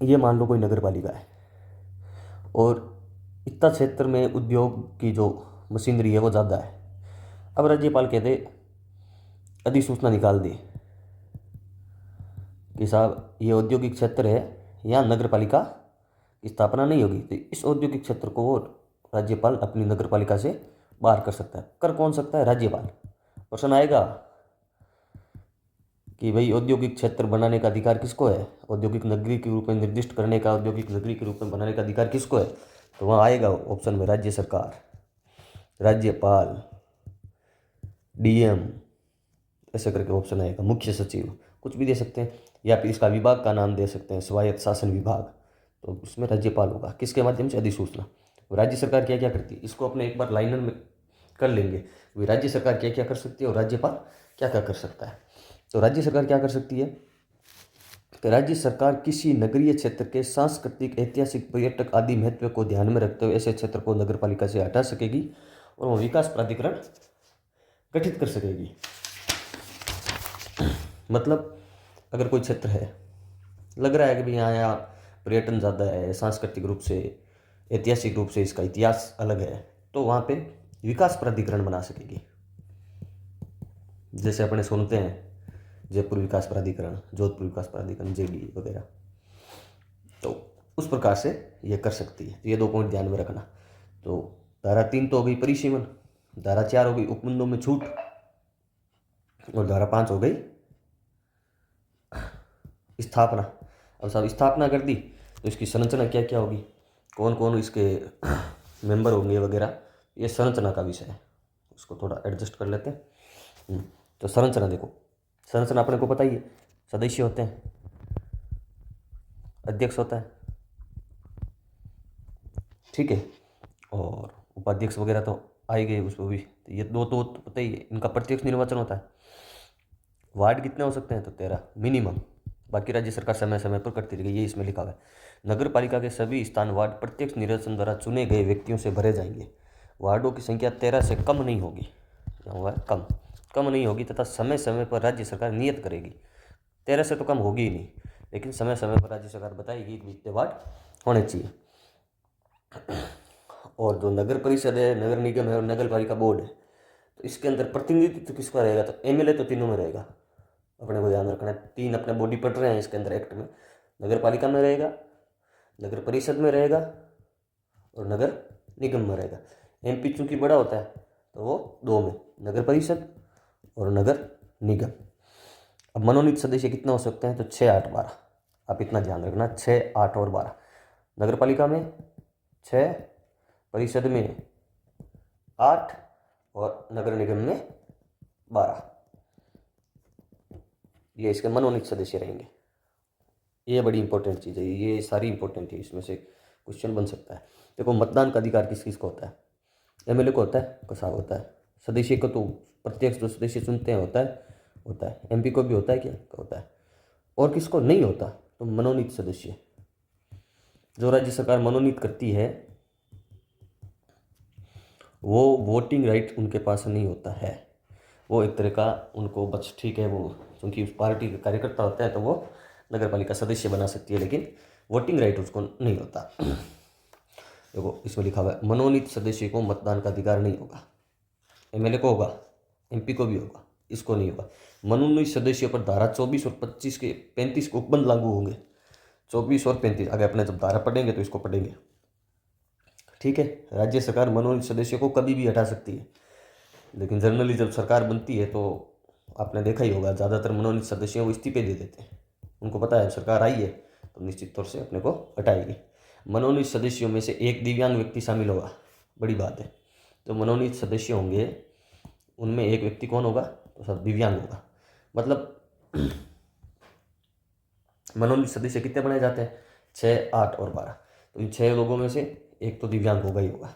ये मान लो कोई नगर पालिका है और इतना क्षेत्र में उद्योग की जो मशीनरी है वो ज़्यादा है। अब राज्यपाल कहते अधिसूचना निकाल दी कि साहब ये औद्योगिक क्षेत्र है, यहाँ नगर पालिका की स्थापना नहीं होगी, तो इस औद्योगिक क्षेत्र को वो राज्यपाल अपनी नगर पालिका से बाहर कर सकता है। कर कौन सकता है? राज्यपाल। प्रश्न आएगा कि भाई औद्योगिक क्षेत्र बनाने का अधिकार किसको है? औद्योगिक नगरी के रूप में निर्दिष्ट करने का, औद्योगिक नगरी के रूप में बनाने का अधिकार किसको है? तो वहाँ आएगा ऑप्शन में राज्य सरकार, राज्यपाल, डीएम, ऐसे करके ऑप्शन आएगा। मुख्य सचिव, कुछ भी दे सकते हैं, या फिर इसका विभाग का नाम दे सकते हैं, स्वायत्त शासन विभाग। तो उसमें राज्यपाल होगा, किसके माध्यम से? अधिसूचना। राज्य सरकार क्या क्या करती है इसको अपने एक बार लाइनर में कर लेंगे। राज्य सरकार क्या क्या कर सकती है और राज्यपाल क्या क्या कर सकता है। तो राज्य सरकार क्या कर सकती है कि राज्य सरकार किसी नगरीय क्षेत्र के सांस्कृतिक, ऐतिहासिक, पर्यटक आदि महत्व को ध्यान में रखते हुए ऐसे क्षेत्र को नगर पालिका से हटा सकेगी और वह विकास प्राधिकरण गठित कर सकेगी। मतलब अगर कोई क्षेत्र है, लग रहा है कि भाई यहाँ पर्यटन ज़्यादा है, सांस्कृतिक रूप से, ऐतिहासिक रूप से इसका इतिहास अलग है, तो वहाँ पे विकास प्राधिकरण बना सकेगी। जैसे अपने सुनते हैं जयपुर विकास प्राधिकरण, जोधपुर विकास प्राधिकरण, जेडी वगैरह, तो उस प्रकार से ये कर सकती है। तो ये 2 पॉइंट ध्यान में रखना। तो धारा 3 तो हो गई परिसीमन, धारा 4 हो गई उपबंधों में छूट, और धारा 5 हो गई स्थापना। अब साहब स्थापना कर दी तो इसकी संरचना क्या क्या होगी, कौन कौन इसके मेंबर होंगे वगैरह, ये संरचना का विषय है। उसको थोड़ा एडजस्ट कर लेते हैं। तो संरचना देखो, संरचना अपने को पता ही है, सदस्य होते हैं, अध्यक्ष होता है, ठीक है, और उपाध्यक्ष वगैरह तो आए गए उसको भी। तो ये 2 तो पता ही है। इनका प्रत्यक्ष निर्वाचन होता है। वार्ड कितने हो सकते हैं? तो 13 मिनिमम। बाकी राज्य सरकार समय समय पर करती रही, ये इसमें लिखा हुआ है। नगर पालिका के सभी स्थान वार्ड प्रत्यक्ष निर्वाचन द्वारा चुने गए व्यक्तियों से भरे जाएंगे। वार्डों की संख्या 13 से कम नहीं होगी, हुआ है कम नहीं होगी, तथा समय समय पर राज्य सरकार नियत करेगी। 13 से तो कम होगी ही नहीं, लेकिन समय समय पर राज्य सरकार बताएगी कि इतने वार्ड होने चाहिए। और जो नगर परिषद है, नगर निगम है और नगर पालिका बोर्ड है, तो इसके अंदर प्रतिनिधित्व किसका रहेगा? तो एमएलए तो तीनों में रहेगा, अपने को ध्यान रखना है। 3 अपने बॉडी पढ़ रहे हैं इसके अंदर एक्ट में। नगर पालिका में रहेगा, नगर परिषद में रहेगा और नगर निगम में रहेगा। एमपी चूंकि बड़ा होता है तो वो 2 में, नगर परिषद और नगर निगम। अब मनोनीत सदस्य कितना हो सकते हैं, तो 6, 8, 12। आप इतना ध्यान रखना, 6, 8 और 12। नगर पालिका में 6, परिषद में 8 और नगर निगम में 12। ये इसके मनोनीत सदस्य रहेंगे। ये बड़ी इंपॉर्टेंट चीज़ है, ये सारी इंपॉर्टेंट है, इसमें से क्वेश्चन बन सकता है। देखो, मतदान का अधिकार किस किस को होता है? एमएलए को होता है, कसाब होता है। सदस्य को तो प्रत्यक्ष जो सदस्य चुनते हैं होता है। एमपी को भी होता है, क्या होता है? और किसको नहीं होता, तो मनोनीत सदस्य। जो राज्य सरकार मनोनीत करती है वो वोटिंग राइट उनके पास नहीं होता है। वो एक तरह का उनको बस ठीक है, वो क्योंकि उस पार्टी के कार्यकर्ता होता है तो वो नगर पालिका सदस्य बना सकती है, लेकिन वोटिंग राइट उसको नहीं होता। देखो, इसमें लिखा हुआ है मनोनीत सदस्य को मतदान का अधिकार नहीं होगा। एमएलए को होगा, एमपी को भी होगा, इसको नहीं होगा। मनोनीत सदस्यों पर धारा 24 और 25 के 35 के उपबंध लागू होंगे। 24 और 35 आगे अपने जब धारा पढ़ेंगे तो इसको पढ़ेंगे। ठीक है, राज्य सरकार मनोनीत सदस्यों को कभी भी हटा सकती है, लेकिन जनरली जब सरकार बनती है तो आपने देखा ही होगा ज़्यादातर मनोनीत सदस्यों को इस्तीफे दे देते हैं। उनको पता है सरकार आई है तो निश्चित तौर से अपने को हटाएगी। मनोनीत सदस्यों में से एक दिव्यांग व्यक्ति शामिल होगा, बड़ी बात है। तो मनोनीत सदस्य होंगे उनमें एक व्यक्ति कौन होगा, तो सब दिव्यांग होगा। मतलब मनोनीत सदस्य कितने बनाए जाते हैं, 6, 8 और 12। तो इन 6 लोगों में से एक तो दिव्यांग होगा ही होगा।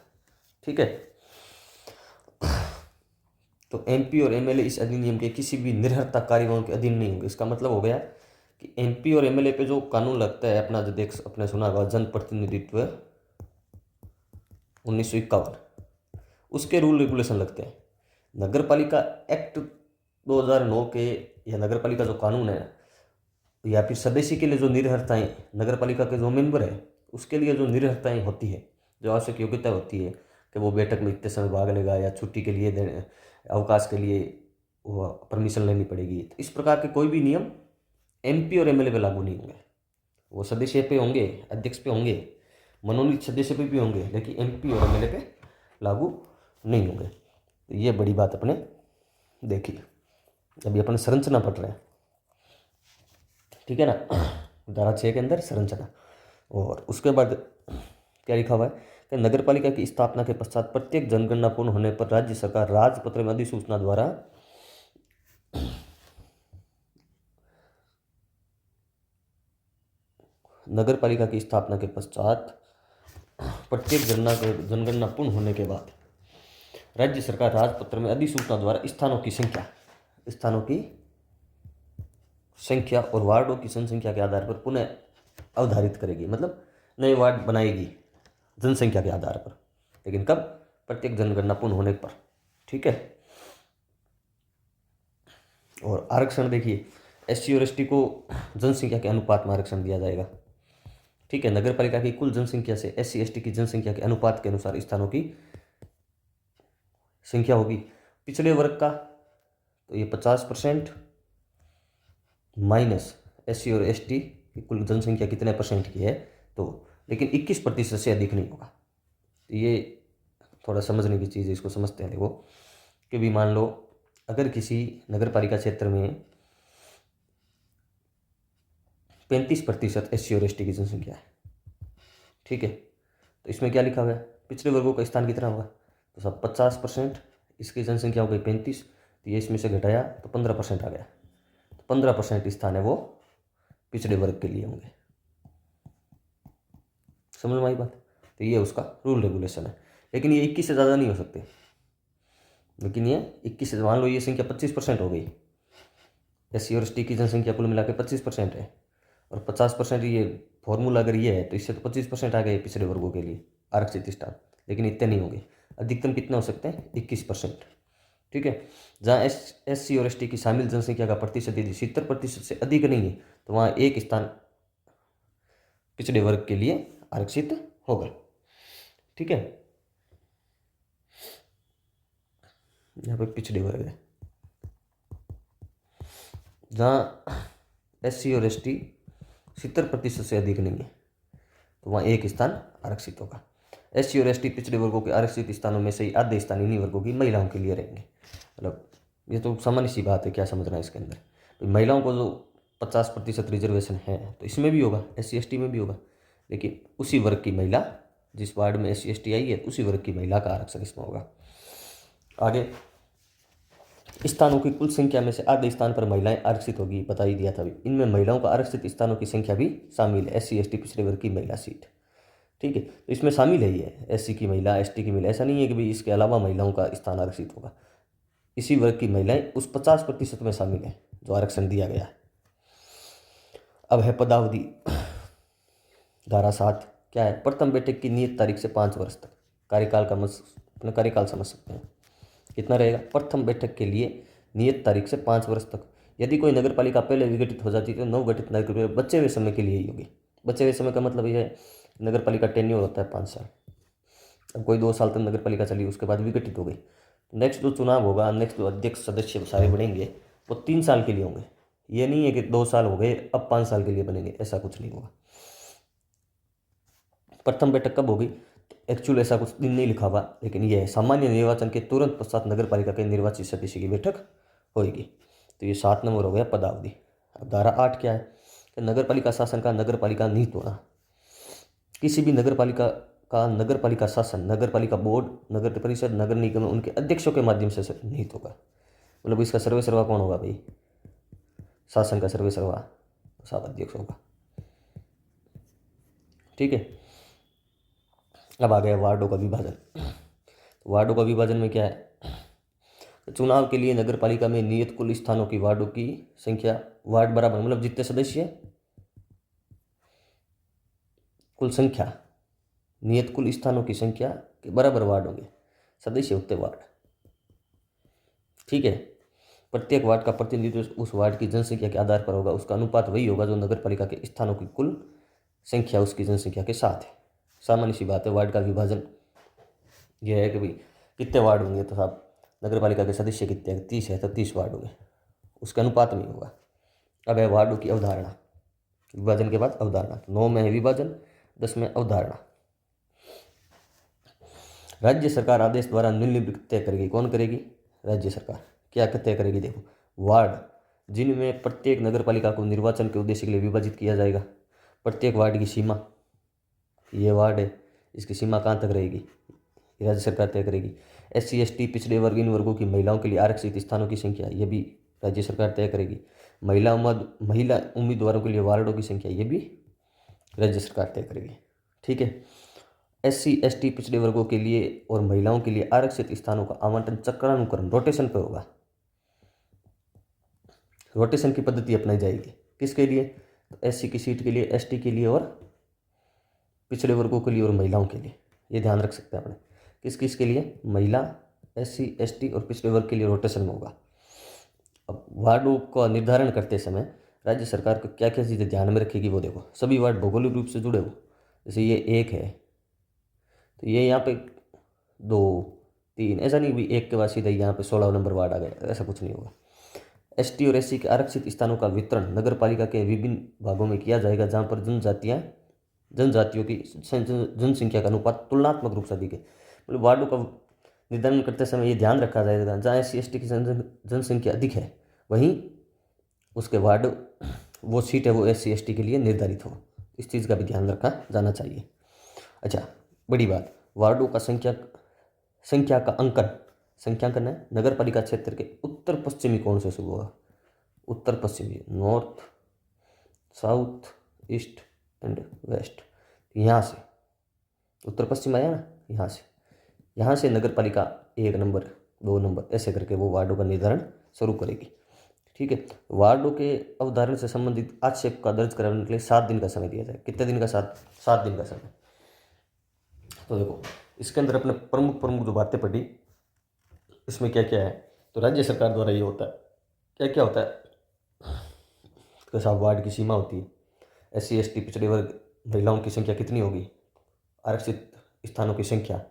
ठीक है, तो एमपी और एमएलए इस अधिनियम के किसी भी निर्हरता कार्यवाही के अधीन नहीं होंगे। इसका मतलब हो गया कि एमपी और एमएलए पे जो कानून लगता है अपना, जो देख अपने सुना होगा जनप्रतिनिधित्व 1951, उसके रूल रेगुलेशन लगते हैं। नगर पालिका एक्ट 2009 के या नगर पालिका जो कानून है या फिर सदस्य के लिए जो निर्हरताएँ, नगर पालिका के जो मेंबर है उसके लिए जो निर्हरताएँ होती है, जो आवश्यक योग्यता होती है कि वो बैठक में इतने समय भाग लेगा या छुट्टी के लिए अवकाश के लिए वो परमिशन लेनी पड़ेगी, तो इस प्रकार के कोई भी नियम एमपी और एमएलए पे लागू नहीं होंगे। वो सदस्य पे होंगे, अध्यक्ष पे होंगे, मनोनीत सदस्य पे भी होंगे, लेकिन एमपी और एमएलए पे लागू नहीं होंगे। तो ये बड़ी बात अपने देखिए। अभी अपन संरचना पढ़ रहे हैं, ठीक है ना, धारा 6 के अंदर संरचना। और उसके बाद क्या लिखा हुआ है कि नगर पालिका की स्थापना के पश्चात प्रत्येक जनगणना पूर्ण होने पर राज्य सरकार राजपत्र में अधिसूचना द्वारा नगर पालिका की स्थापना के पश्चात प्रत्येक जनगणना पूर्ण होने के बाद राज्य सरकार राजपत्र में अधिसूचना द्वारा स्थानों की संख्या और वार्डों की जनसंख्या के आधार पर पुनः अवधारित करेगी। मतलब नए वार्ड बनाएगी जनसंख्या के आधार पर, लेकिन कब, प्रत्येक जनगणना पूर्ण होने पर। ठीक है, और आरक्षण देखिए, एससी और एसटी को जनसंख्या के अनुपात में आरक्षण दिया जाएगा। ठीक है, नगर पालिका की कुल जनसंख्या से एससी एसटी की जनसंख्या के अनुपात के अनुसार स्थानों की संख्या होगी। पिछड़े वर्ग का तो ये 50% माइनस एससी और एसटी की कुल जनसंख्या कितने परसेंट की है, तो लेकिन 21% से अधिक नहीं होगा। तो ये थोड़ा समझने की चीज़ है, इसको समझते हैं। देखो कि भी मान लो अगर किसी नगर पालिका क्षेत्र में 35% एससी और एसटी की जनसंख्या है, ठीक है, तो इसमें क्या लिखा हुआ है, पिछड़े वर्गों का स्थान कितना होगा, तो सब 50%, इसकी जनसंख्या हो गई 35, तो ये इसमें से घटाया तो 15% आ गया। तो 15% स्थान है वो पिछड़े वर्ग के लिए होंगे। समझ में आई बात? तो ये उसका रूल रेगुलेशन है, लेकिन ये 21 से ज़्यादा नहीं हो सकते। लेकिन ये 21 से, मान लो ये संख्या 25% हो गई, एससी और एसटी की जनसंख्या कुल मिला के 25% है, और 50% ये फॉर्मूला अगर ये है तो इससे तो 25% आ गए पिछड़े वर्गों के लिए आरक्षित स्थान, लेकिन इतने नहीं होंगे। अधिकतम कितने हो सकते हैं, 21%। ठीक है, जहाँ एससी और एसटी की शामिल जनसंख्या का प्रतिशत यदि 70% से अधिक नहीं है तो वहाँ एक स्थान पिछड़े वर्ग के लिए आरक्षित होगा। ठीक है, यहाँ पे पिछड़े वर्ग है, जहाँ SC और ST 70% से अधिक नहीं है तो वहाँ एक स्थान आरक्षित होगा। SC और ST पिछड़े वर्गों के आरक्षित स्थानों में से ही आधे स्थान इन्हीं वर्गों की महिलाओं के लिए रहेंगे। मतलब ये तो सामान्य सी बात है, क्या समझना है इसके अंदर। तो महिलाओं को जो 50% रिजर्वेशन है तो इसमें भी होगा, SC ST में भी होगा, लेकिन उसी वर्ग की महिला, जिस वार्ड में SC ST आई है उसी वर्ग की महिला का आरक्षण इसमें होगा। आगे, स्थानों की कुल संख्या में से आधे स्थान पर महिलाएं आरक्षित होगी, बता ही दिया था अभी। इनमें महिलाओं का आरक्षित स्थानों की संख्या भी शामिल है, SC ST पिछड़े वर्ग की महिला सीट। ठीक है, तो इसमें शामिल है ये SC की महिला, ST की महिला। ऐसा नहीं है कि भाई इसके अलावा महिलाओं का स्थान आरक्षित होगा। इसी वर्ग की महिलाएं उस 50% में शामिल है जो आरक्षण दिया गया है। अब है पदावधि। धारा 7 क्या है? प्रथम बैठक की नियत तारीख से 5 वर्ष तक कार्यकाल का अपना कार्यकाल समझ सकते हैं कितना रहेगा। प्रथम बैठक के लिए नियत तारीख से 5 वर्ष तक। यदि कोई नगर पालिका पहले विघटित हो जाती है तो नवगठित नगर पालिका बचे हुए समय के लिए ही होगी। बचे हुए समय का मतलब यह है नगर पालिका टेन्योर होता है 5 साल। अब कोई 2 साल तक नगर पालिका चली, उसके बाद विघटित हो गई, नेक्स्ट जो चुनाव होगा, नेक्स्ट जो अध्यक्ष सदस्य सारे बनेंगे वो 3 साल के लिए होंगे। ये नहीं है कि 2 साल हो गए अब 5 साल के लिए बनेंगे, ऐसा कुछ नहीं होगा। प्रथम बैठक कब होगी? एक्चुअल ऐसा कुछ दिन नहीं लिखा हुआ, लेकिन यह है सामान्य निर्वाचन के तुरंत पश्चात नगर पालिका के निर्वाचित सदस्य की बैठक होगी। तो ये 7 नंबर हो गया पदावधि। अब धारा 8 क्या है? कि नगर पालिका शासन का नगर पालिका निहित होना। किसी भी नगर पालिका का नगर पालिका शासन, नगर पालिका बोर्ड, नगर परिषद, नगर निगम उनके अध्यक्षों के माध्यम से निहित होगा। मतलब इसका सर्वे सर्वा कौन होगा भाई? शासन का सर्वे सर्वा सब अध्यक्ष होगा। ठीक है, अब आ गया वार्डों का विभाजन। वार्डों का विभाजन में क्या है? चुनाव के लिए नगर पालिका में नियत कुल स्थानों की वार्डों की संख्या, वार्ड बराबर मतलब जितने सदस्य कुल संख्या, नियत कुल स्थानों की संख्या के बराबर वार्ड होंगे, सदस्य उतने वार्ड। ठीक है, प्रत्येक वार्ड का प्रतिनिधित्व उस वार्ड की जनसंख्या के आधार पर होगा। उसका अनुपात वही होगा जो नगर पालिका के स्थानों की कुल संख्या उसकी जनसंख्या के साथ है। सामान्य सी बात है। वार्ड का विभाजन यह है कि भाई कितने वार्ड होंगे तो साहब नगर पालिका के सदस्य कितने हैं, 30 है तो 30 वार्ड होंगे, उसके अनुपात में होगा। अब है वार्डों की अवधारणा। विभाजन के बाद अवधारणा। 9 में है विभाजन, 10 में अवधारणा। राज्य सरकार आदेश द्वारा निम्नलिखित तय करेगी। कौन करेगी? राज्य सरकार। क्या तय करेगी? देखो, वार्ड जिनमें प्रत्येक नगर पालिका को निर्वाचन के उद्देश्य के लिए विभाजित किया जाएगा। प्रत्येक वार्ड की सीमा, ये वार्ड है, इसकी सीमा कहाँ तक रहेगी, राज्य सरकार तय करेगी। SC ST पिछड़े वर्ग इन वर्गों की महिलाओं के लिए आरक्षित स्थानों की संख्या, ये भी राज्य सरकार तय करेगी। महिला उम्मीदवारों के लिए वार्डों की संख्या, ये भी राज्य सरकार तय करेगी। ठीक है, SC ST पिछड़े वर्गों के लिए और महिलाओं के लिए आरक्षित स्थानों का आवंटन चक्रानुक्रम, रोटेशन पर होगा। रोटेशन की पद्धति अपनाई जाएगी। किसके लिए? तो SC की सीट के लिए, ST के लिए और पिछड़े वर्गों के लिए और महिलाओं के लिए। ये ध्यान रख सकते हैं अपने। किस किस के लिए? महिला, SC ST और पिछड़े वर्ग के लिए रोटेशन में होगा। अब वार्डों का निर्धारण करते समय राज्य सरकार को क्या क्या चीज़ें ध्यान में रखेगी वो देखो। सभी वार्ड भौगोलिक रूप से जुड़े हो, जैसे ये 1 है तो ये यहाँ पे 2 3, ऐसा नहीं भी 1 के बाद सीधा यहाँ पे 16 नंबर वार्ड आ गया, ऐसा कुछ नहीं होगा। ST और SC के आरक्षित स्थानों का वितरण नगर पालिका के विभिन्न भागों में किया जाएगा जहाँ पर जनजातियों की जनसंख्या का अनुपात तुलनात्मक रूप से अधिक है। मतलब वार्डों का निर्धारण करते समय ये ध्यान रखा जाएगा जहाँ SC ST की जनसंख्या अधिक है वहीं उसके वार्ड वो सीट है वो SC ST के लिए निर्धारित हो। इस चीज़ का भी ध्यान रखा जाना चाहिए। अच्छा, बड़ी बात, वार्डों का संख्या का संख्यांकन है। नगर पालिका क्षेत्र के उत्तर पश्चिमी कोण से शुरू होगा। उत्तर पश्चिमी, north, south, east and west. यहाँ से उत्तर पश्चिम आया ना, यहाँ से नगर पालिका 1 नंबर 2 नंबर ऐसे करके वो वार्डों का निर्धारण शुरू करेगी। ठीक है, वार्डों के अवधारण से संबंधित आक्षेप का दर्ज कराने के लिए 7 दिन का समय दिया जाए। कितने दिन का? 7 दिन का समय। तो देखो इसके अंदर अपने प्रमुख जो बातें पढ़ी, इसमें क्या क्या है। तो राज्य सरकार द्वारा ये होता है, क्या क्या होता है तो साहब वार्ड की सीमा होती है, SC ST पिछड़े वर्ग महिलाओं की संख्या कितनी होगी, आरक्षित स्थानों की संख्या,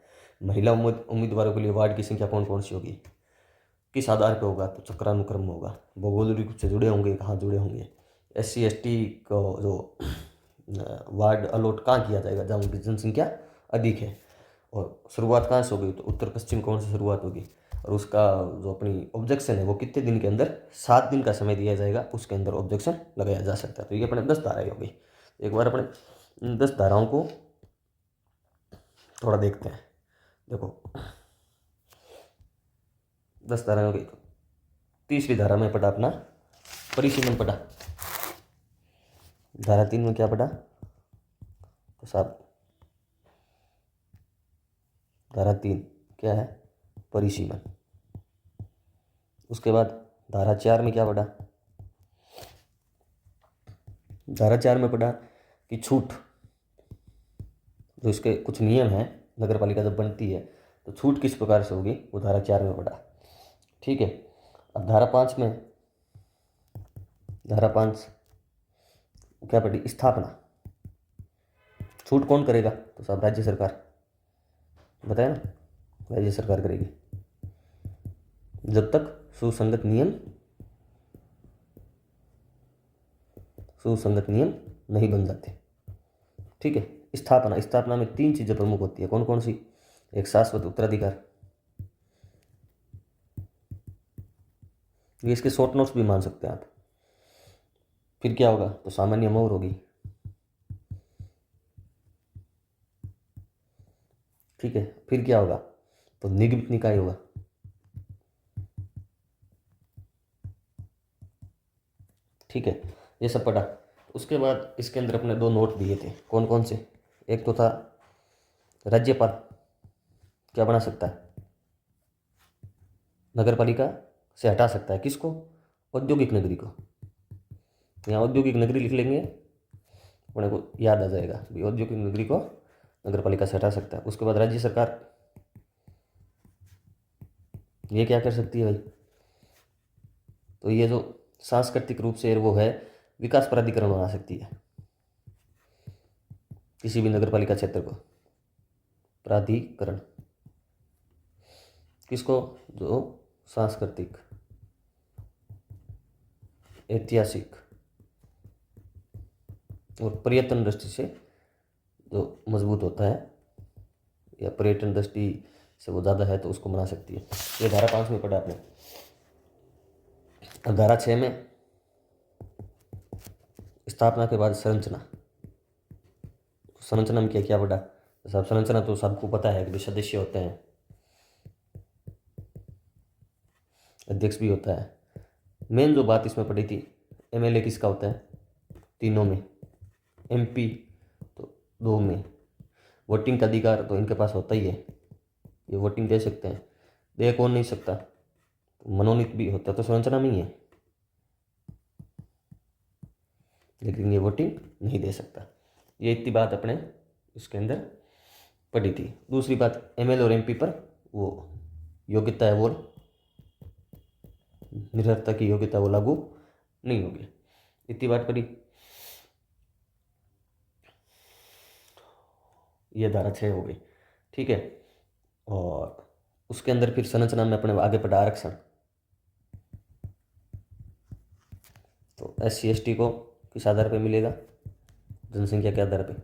महिला उम्मीदवारों के लिए वार्ड की संख्या कौन कौन सी होगी, किस आधार पे होगा, तो चक्रानुक्रम में होगा। भौगोलिक रूप से जुड़े होंगे, कहाँ जुड़े होंगे। SC ST को जो वार्ड अलॉट कहाँ किया जाएगा, जहाँ उनकी जनसंख्या अधिक है। और शुरुआत कहाँ से होगी, तो उत्तर पश्चिम कोण से शुरुआत होगी। और उसका जो अपनी ऑब्जेक्शन है वो कितने दिन के अंदर, 7 दिन का समय दिया जाएगा, उसके अंदर ऑब्जेक्शन लगाया जा सकता है। तो ये अपने 10 धाराएं हो गई। एक बार अपने इन 10 धाराओं को थोड़ा देखते हैं। देखो 10 धाराएं हो गई। तीसरी धारा में पढ़ा अपना परिसीमन पढ़ा। धारा 3 में क्या पढ़ा, तो साहब धारा 3 क्या है, परिसीमन। उसके बाद धारा 4 में क्या पढ़ा, धारा 4 में पढ़ा कि छूट, जो इसके कुछ नियम हैं, नगर पालिका जब बनती है तो छूट किस प्रकार से होगी, वो धारा 4 में पढ़ा। ठीक है। अब धारा 5 में, धारा 5 क्या पढ़ी, स्थापना। छूट कौन करेगा, तो साहब राज्य सरकार, बताया ना, राज्य सरकार करेगी जब तक सुसंगत नियम नहीं बन जाते। ठीक है। स्थापना, स्थापना में 3 चीजें प्रमुख होती है। कौन कौन सी, एक शाश्वत उत्तराधिकार, ये इसके शॉर्ट नोट्स भी मान सकते हैं आप। फिर क्या होगा, तो सामान्य मोहर होगी। ठीक है। फिर क्या होगा, तो निगमित निकाय होगा। ठीक है, ये सब पढ़ा। उसके बाद इसके अंदर अपने 2 नोट दिए थे। कौन कौन से, एक तो था राज्यपाल क्या बना सकता है, नगर पालिका से हटा सकता है किसको, औद्योगिक नगरी को। यहाँ औद्योगिक नगरी लिख लेंगे, अपने को याद आ जाएगा भी औद्योगिक नगरी को नगर पालिका से हटा सकता है। उसके बाद राज्य सरकार ये क्या कर सकती है भाई, तो ये जो सांस्कृतिक रूप से वो है, विकास प्राधिकरण बना सकती है किसी भी नगर पालिका क्षेत्र को। प्राधिकरण किसको, जो सांस्कृतिक, ऐतिहासिक और पर्यटन दृष्टि से जो मजबूत होता है, या पर्यटन दृष्टि से वो ज़्यादा है, तो उसको बना सकती है। ये धारा 5 में पढ़ा आपने। अब धारा 6 में स्थापना के बाद संरचना। संरचना में क्या क्या पढ़ा, सब संरचना तो सबको पता है कि सदस्य होते हैं, अध्यक्ष भी होता है। मेन जो बात इसमें पढ़ी थी, MLA किसका होता है, 3 में, MP तो 2 में। वोटिंग का अधिकार तो इनके पास होता ही है, ये वोटिंग दे सकते हैं। दे कौन नहीं सकता, तो मनोनीत भी होता तो संरचना में ही है, लेकिन ये वोटिंग नहीं दे सकता। ये इतनी बात अपने इसके अंदर पढ़ी थी। दूसरी बात, MLA और MP पर वो योग्यता है, वो निरर्था की योग्यता वो लागू नहीं होगी। इतनी बात पढ़ी। ये धारा 6 हो गई। ठीक है। और उसके अंदर फिर संरचना में अपने आगे पढ़ा आरक्षण। तो SC ST को किस आधार पे मिलेगा, जनसंख्या के आधार पे।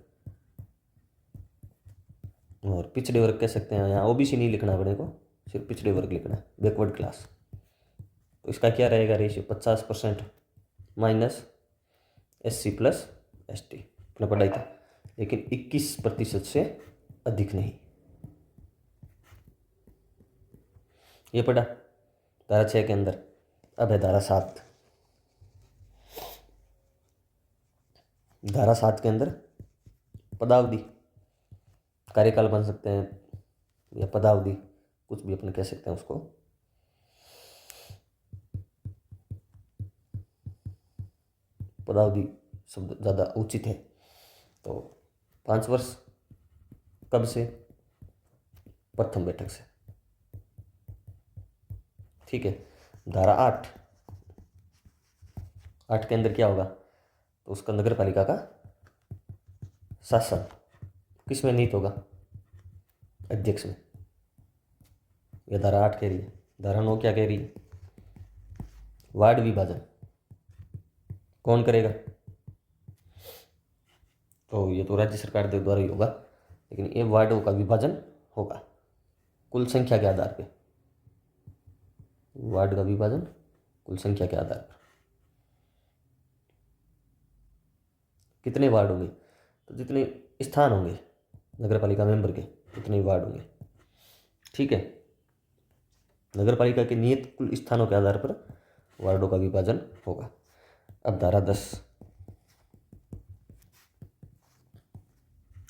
और पिछड़े वर्ग कह सकते हैं, यहाँ OBC नहीं लिखना अपने को, सिर्फ पिछड़े वर्ग लिखना है, बैकवर्ड क्लास। तो इसका क्या रहेगा ratio, 50% minus SC plus ST अपने पढ़ाई था, लेकिन 21% से अधिक नहीं। ये पढ़ा धारा 6 के अंदर। अब है धारा 7। धारा 7 के अंदर पदावधि, कार्यकाल बन सकते हैं, या पदावधि कुछ भी अपन कह सकते हैं उसको। पदावधि शब्द ज़्यादा उचित है। तो 5 वर्ष कब से, प्रथम बैठक से। ठीक है। धारा 8 के अंदर क्या होगा, तो उसका नगर पालिका का शासन किस में निहित होगा, अध्यक्ष में। यह धारा 8 कह रही है। धारा 9 क्या कह रही है? वार्ड विभाजन कौन करेगा? तो ये तो राज्य सरकार के द्वारा ही होगा, लेकिन ये वार्डों का विभाजन होगा कुल संख्या के आधार पे। वार्ड का विभाजन कुल संख्या के आधार पर। कितने वार्ड होंगे? तो जितने स्थान होंगे नगर पालिका मेंबर के उतने ही वार्ड होंगे। ठीक है, नगर पालिका के नियत कुल स्थानों के आधार पर वार्डों का विभाजन होगा। अब धारा 10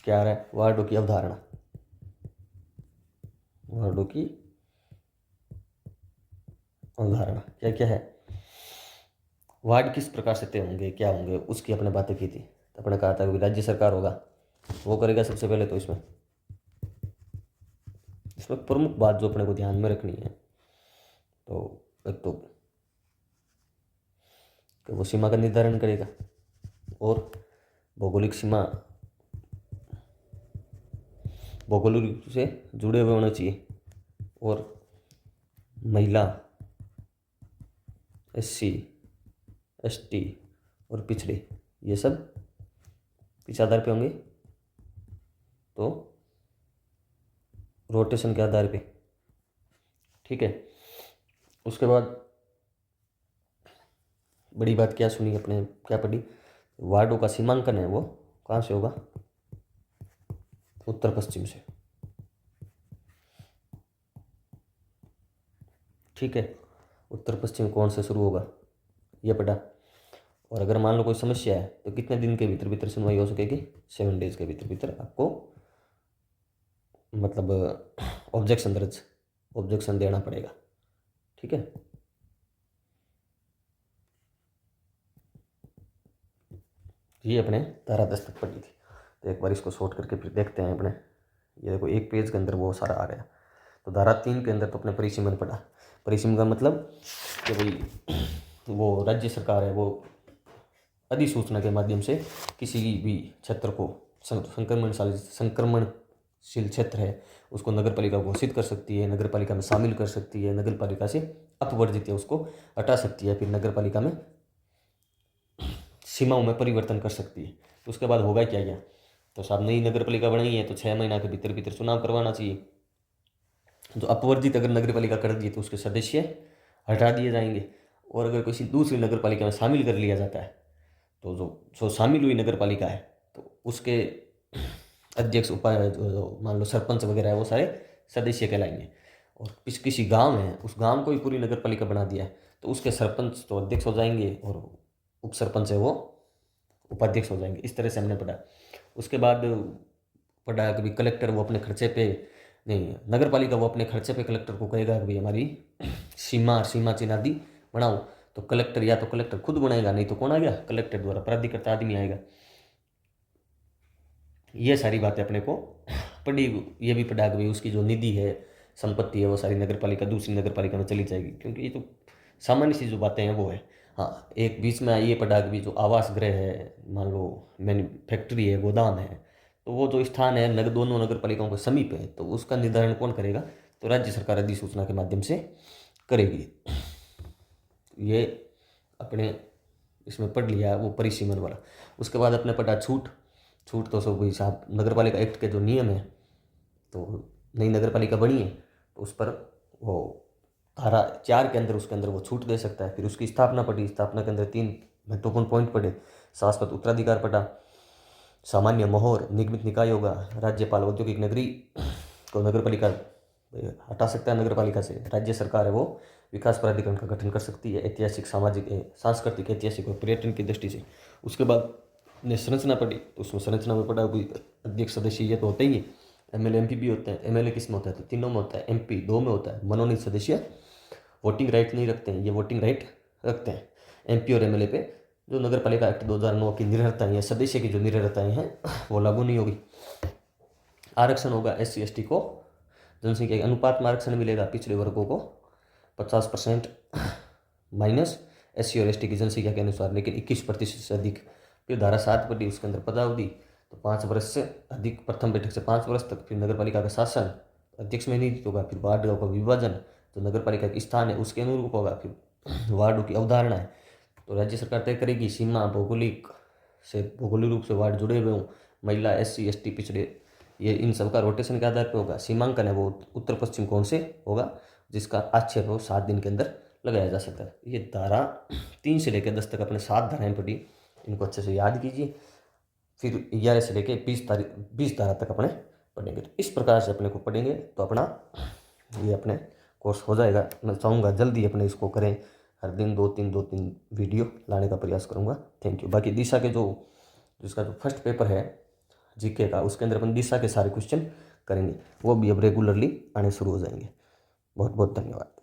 क्या आ रहा है? वार्डों की अवधारणा। वार्डों की अवधारणा क्या क्या है? वार्ड किस प्रकार से तय होंगे, क्या होंगे, उसकी अपने बातें की थी। तो अपने कहा था कि राज्य सरकार होगा, वो करेगा सबसे पहले। तो इसमें प्रमुख बात जो अपने को ध्यान में रखनी है, तो एक तो कि वो सीमा का निर्धारण करेगा और भौगोलिक सीमा भौगोलिक रूप से जुड़े हुए होने चाहिए, और महिला, SC ST और पिछड़े ये सब किस आधार पे होंगे? तो रोटेशन के आधार पे। ठीक है, उसके बाद बड़ी बात क्या सुनी अपने, क्या पढ़ी? वार्डों का सीमांकन है वो कहाँ से होगा? उत्तर पश्चिम से। ठीक है, उत्तर पश्चिम कोण से शुरू होगा, ये पढ़ा। और अगर मान लो कोई समस्या है तो कितने दिन के भीतर भीतर सुनवाई हो सकेगी? 7 डेज के भीतर भीतर आपको मतलब ऑब्जेक्शन देना पड़ेगा। ठीक है, ये अपने धारा 10 तक पढ़ी थी। तो एक बार इसको शॉर्ट करके फिर देखते हैं अपने। ये देखो एक पेज के अंदर वो सारा आ गया। तो धारा 3 के अंदर तो अपने परिसीमन पढ़ा। परिसीमन का मतलब कि भाई वो राज्य सरकार है, वो अधिसूचना के माध्यम से किसी भी क्षेत्र को संक्रमणशील क्षेत्र है उसको नगर पालिका घोषित कर सकती है, नगर पालिका में शामिल कर सकती है, नगर पालिका से अपवर्जित है उसको हटा सकती है, फिर नगर पालिका में सीमाओं में परिवर्तन कर सकती है। तो उसके बाद होगा क्या? तो साहब नई नगर पालिका बनाई है तो 6 महीना के भीतर भीतर चुनाव करवाना चाहिए। जो अपवर्जित अगर नगर पालिका कर दी तो उसके सदस्य हटा दिए जाएंगे, और अगर किसी दूसरी नगर पालिका में शामिल कर लिया जाता है तो जो शामिल हुई नगर पालिका है तो उसके अध्यक्ष उपाध्यक्ष जो मान लो सरपंच वगैरह है वो सारे सदस्य कहलाएंगे। और किसी गांव है उस गांव को ही पूरी नगर पालिका बना दिया है तो उसके सरपंच तो अध्यक्ष हो जाएंगे और उप सरपंच है वो उपाध्यक्ष हो जाएंगे। इस तरह से हमने पढ़ा। उसके बाद पढ़ा कभी कलेक्टर वो अपने खर्चे पे नहीं, नगर पालिका वो अपने खर्चे पे कलेक्टर को कहेगा कि भाई हमारी सीमा चिन्ह आदि बनाओ, तो कलेक्टर या तो कलेक्टर खुद बनाएगा, नहीं तो कौन आ गया? कलेक्टर द्वारा प्राधिकृत आदमी आएगा। ये सारी बातें अपने को पढ़ी। ये भी पढ़ा कि भाई उसकी जो निधि है, संपत्ति है, वो सारी नगर पालिका दूसरी नगर पालिका में चली जाएगी, क्योंकि ये तो सामान्य सी जो बातें हैं वो है। हाँ, एक बीच में ये पढ़ा कि जो आवास गृह है, मान लो फैक्ट्री है, गोदाम है, तो वो जो स्थान है दोनों नगर पालिकाओं के समीप है, तो उसका निर्धारण कौन करेगा? तो राज्य सरकार अधिसूचना के माध्यम से करेगी। ये अपने इसमें पढ़ लिया वो परिसीमन वाला। उसके बाद अपने पढ़ा छूट तो सब भाई साहब नगर पालिका एक्ट के जो नियम है, तो नई नगर पालिका बनी है तो उस पर वो धारा 4 के अंदर उसके अंदर वो छूट दे सकता है। फिर उसकी स्थापना पड़ी, स्थापना के अंदर 3 महत्वपूर्ण पॉइंट पढ़े। शाश्वत उत्तराधिकार पढ़ा, सामान्य मोहर, निगमित निकाय होगा, राज्यपाल औद्योगिक नगरी को नगर पालिका हटा सकता है नगर पालिका से, राज्य सरकार है वो विकास प्राधिकरण का गठन कर सकती है ऐतिहासिक, सामाजिक, सांस्कृतिक, ऐतिहासिक और पर्यटन की दृष्टि से। उसके बाद ने संरचना पढ़ी, तो उसमें संरचना में पढ़ा कोई अध्यक्ष सदस्य ये तो होते ही है, MLA MP भी होते हैं। MLA किस में होता है? तो 3 में होता है, MP 2 में होता है। मनोनीत सदस्य वोटिंग राइट नहीं रखते हैं, ये वोटिंग राइट रखते हैं। MP और MLA पे जो नगर पालिका एक्ट 2009 की निर्भरताएँ हैं, सदस्य की जो निर्भरताएँ हैं वो लागू नहीं होगी। आरक्षण होगा SC ST को जनसंख्या के अनुपात में आरक्षण मिलेगा, पिछड़े वर्गों को 50% माइनस SC और ST की जनसंख्या के अनुसार, लेकिन 21% से अधिक। फिर धारा 7 पढ़ी, उसके अंदर पदावधि तो 5 वर्ष से अधिक, प्रथम बैठक से 5 वर्ष तक। फिर नगर पालिका का शासन, अध्यक्ष में नहीं होगा। फिर वार्ड का विभाजन, जो नगर पालिका के स्थान है उसके अनुरूप होगा। फिर वार्डों की अवधारणा है तो राज्य सरकार तय करेगी। सीमा भौगोलिक रूप से वार्ड जुड़े हुए हों, महिला, SC ST पिछड़े, ये इन सबका रोटेशन के आधार पर होगा। सीमांकन है वो उत्तर पश्चिम कोण से होगा, जिसका आक्षेप है वो 7 दिन के अंदर लगाया जा सकता है। ये धारा 3 से लेकर 10 तक अपने 7 धाराएं पढ़ी, इनको अच्छे से याद कीजिए। फिर 11 से लेकर 20 धारा तक अपने पढ़ेंगे। तो इस प्रकार से अपने को पढ़ेंगे तो अपना ये अपने कोर्स हो जाएगा। मैं चाहूँगा जल्दी अपने इसको करें, हर दिन 2-3 वीडियो लाने का प्रयास करूँगा। Thank you. बाकी दिशा के जिसका जो फर्स्ट पेपर है GK का, उसके अंदर अपन दिशा के सारे क्वेश्चन करेंगे, वो भी अब रेगुलरली आने शुरू हो जाएंगे। बहुत बहुत धन्यवाद।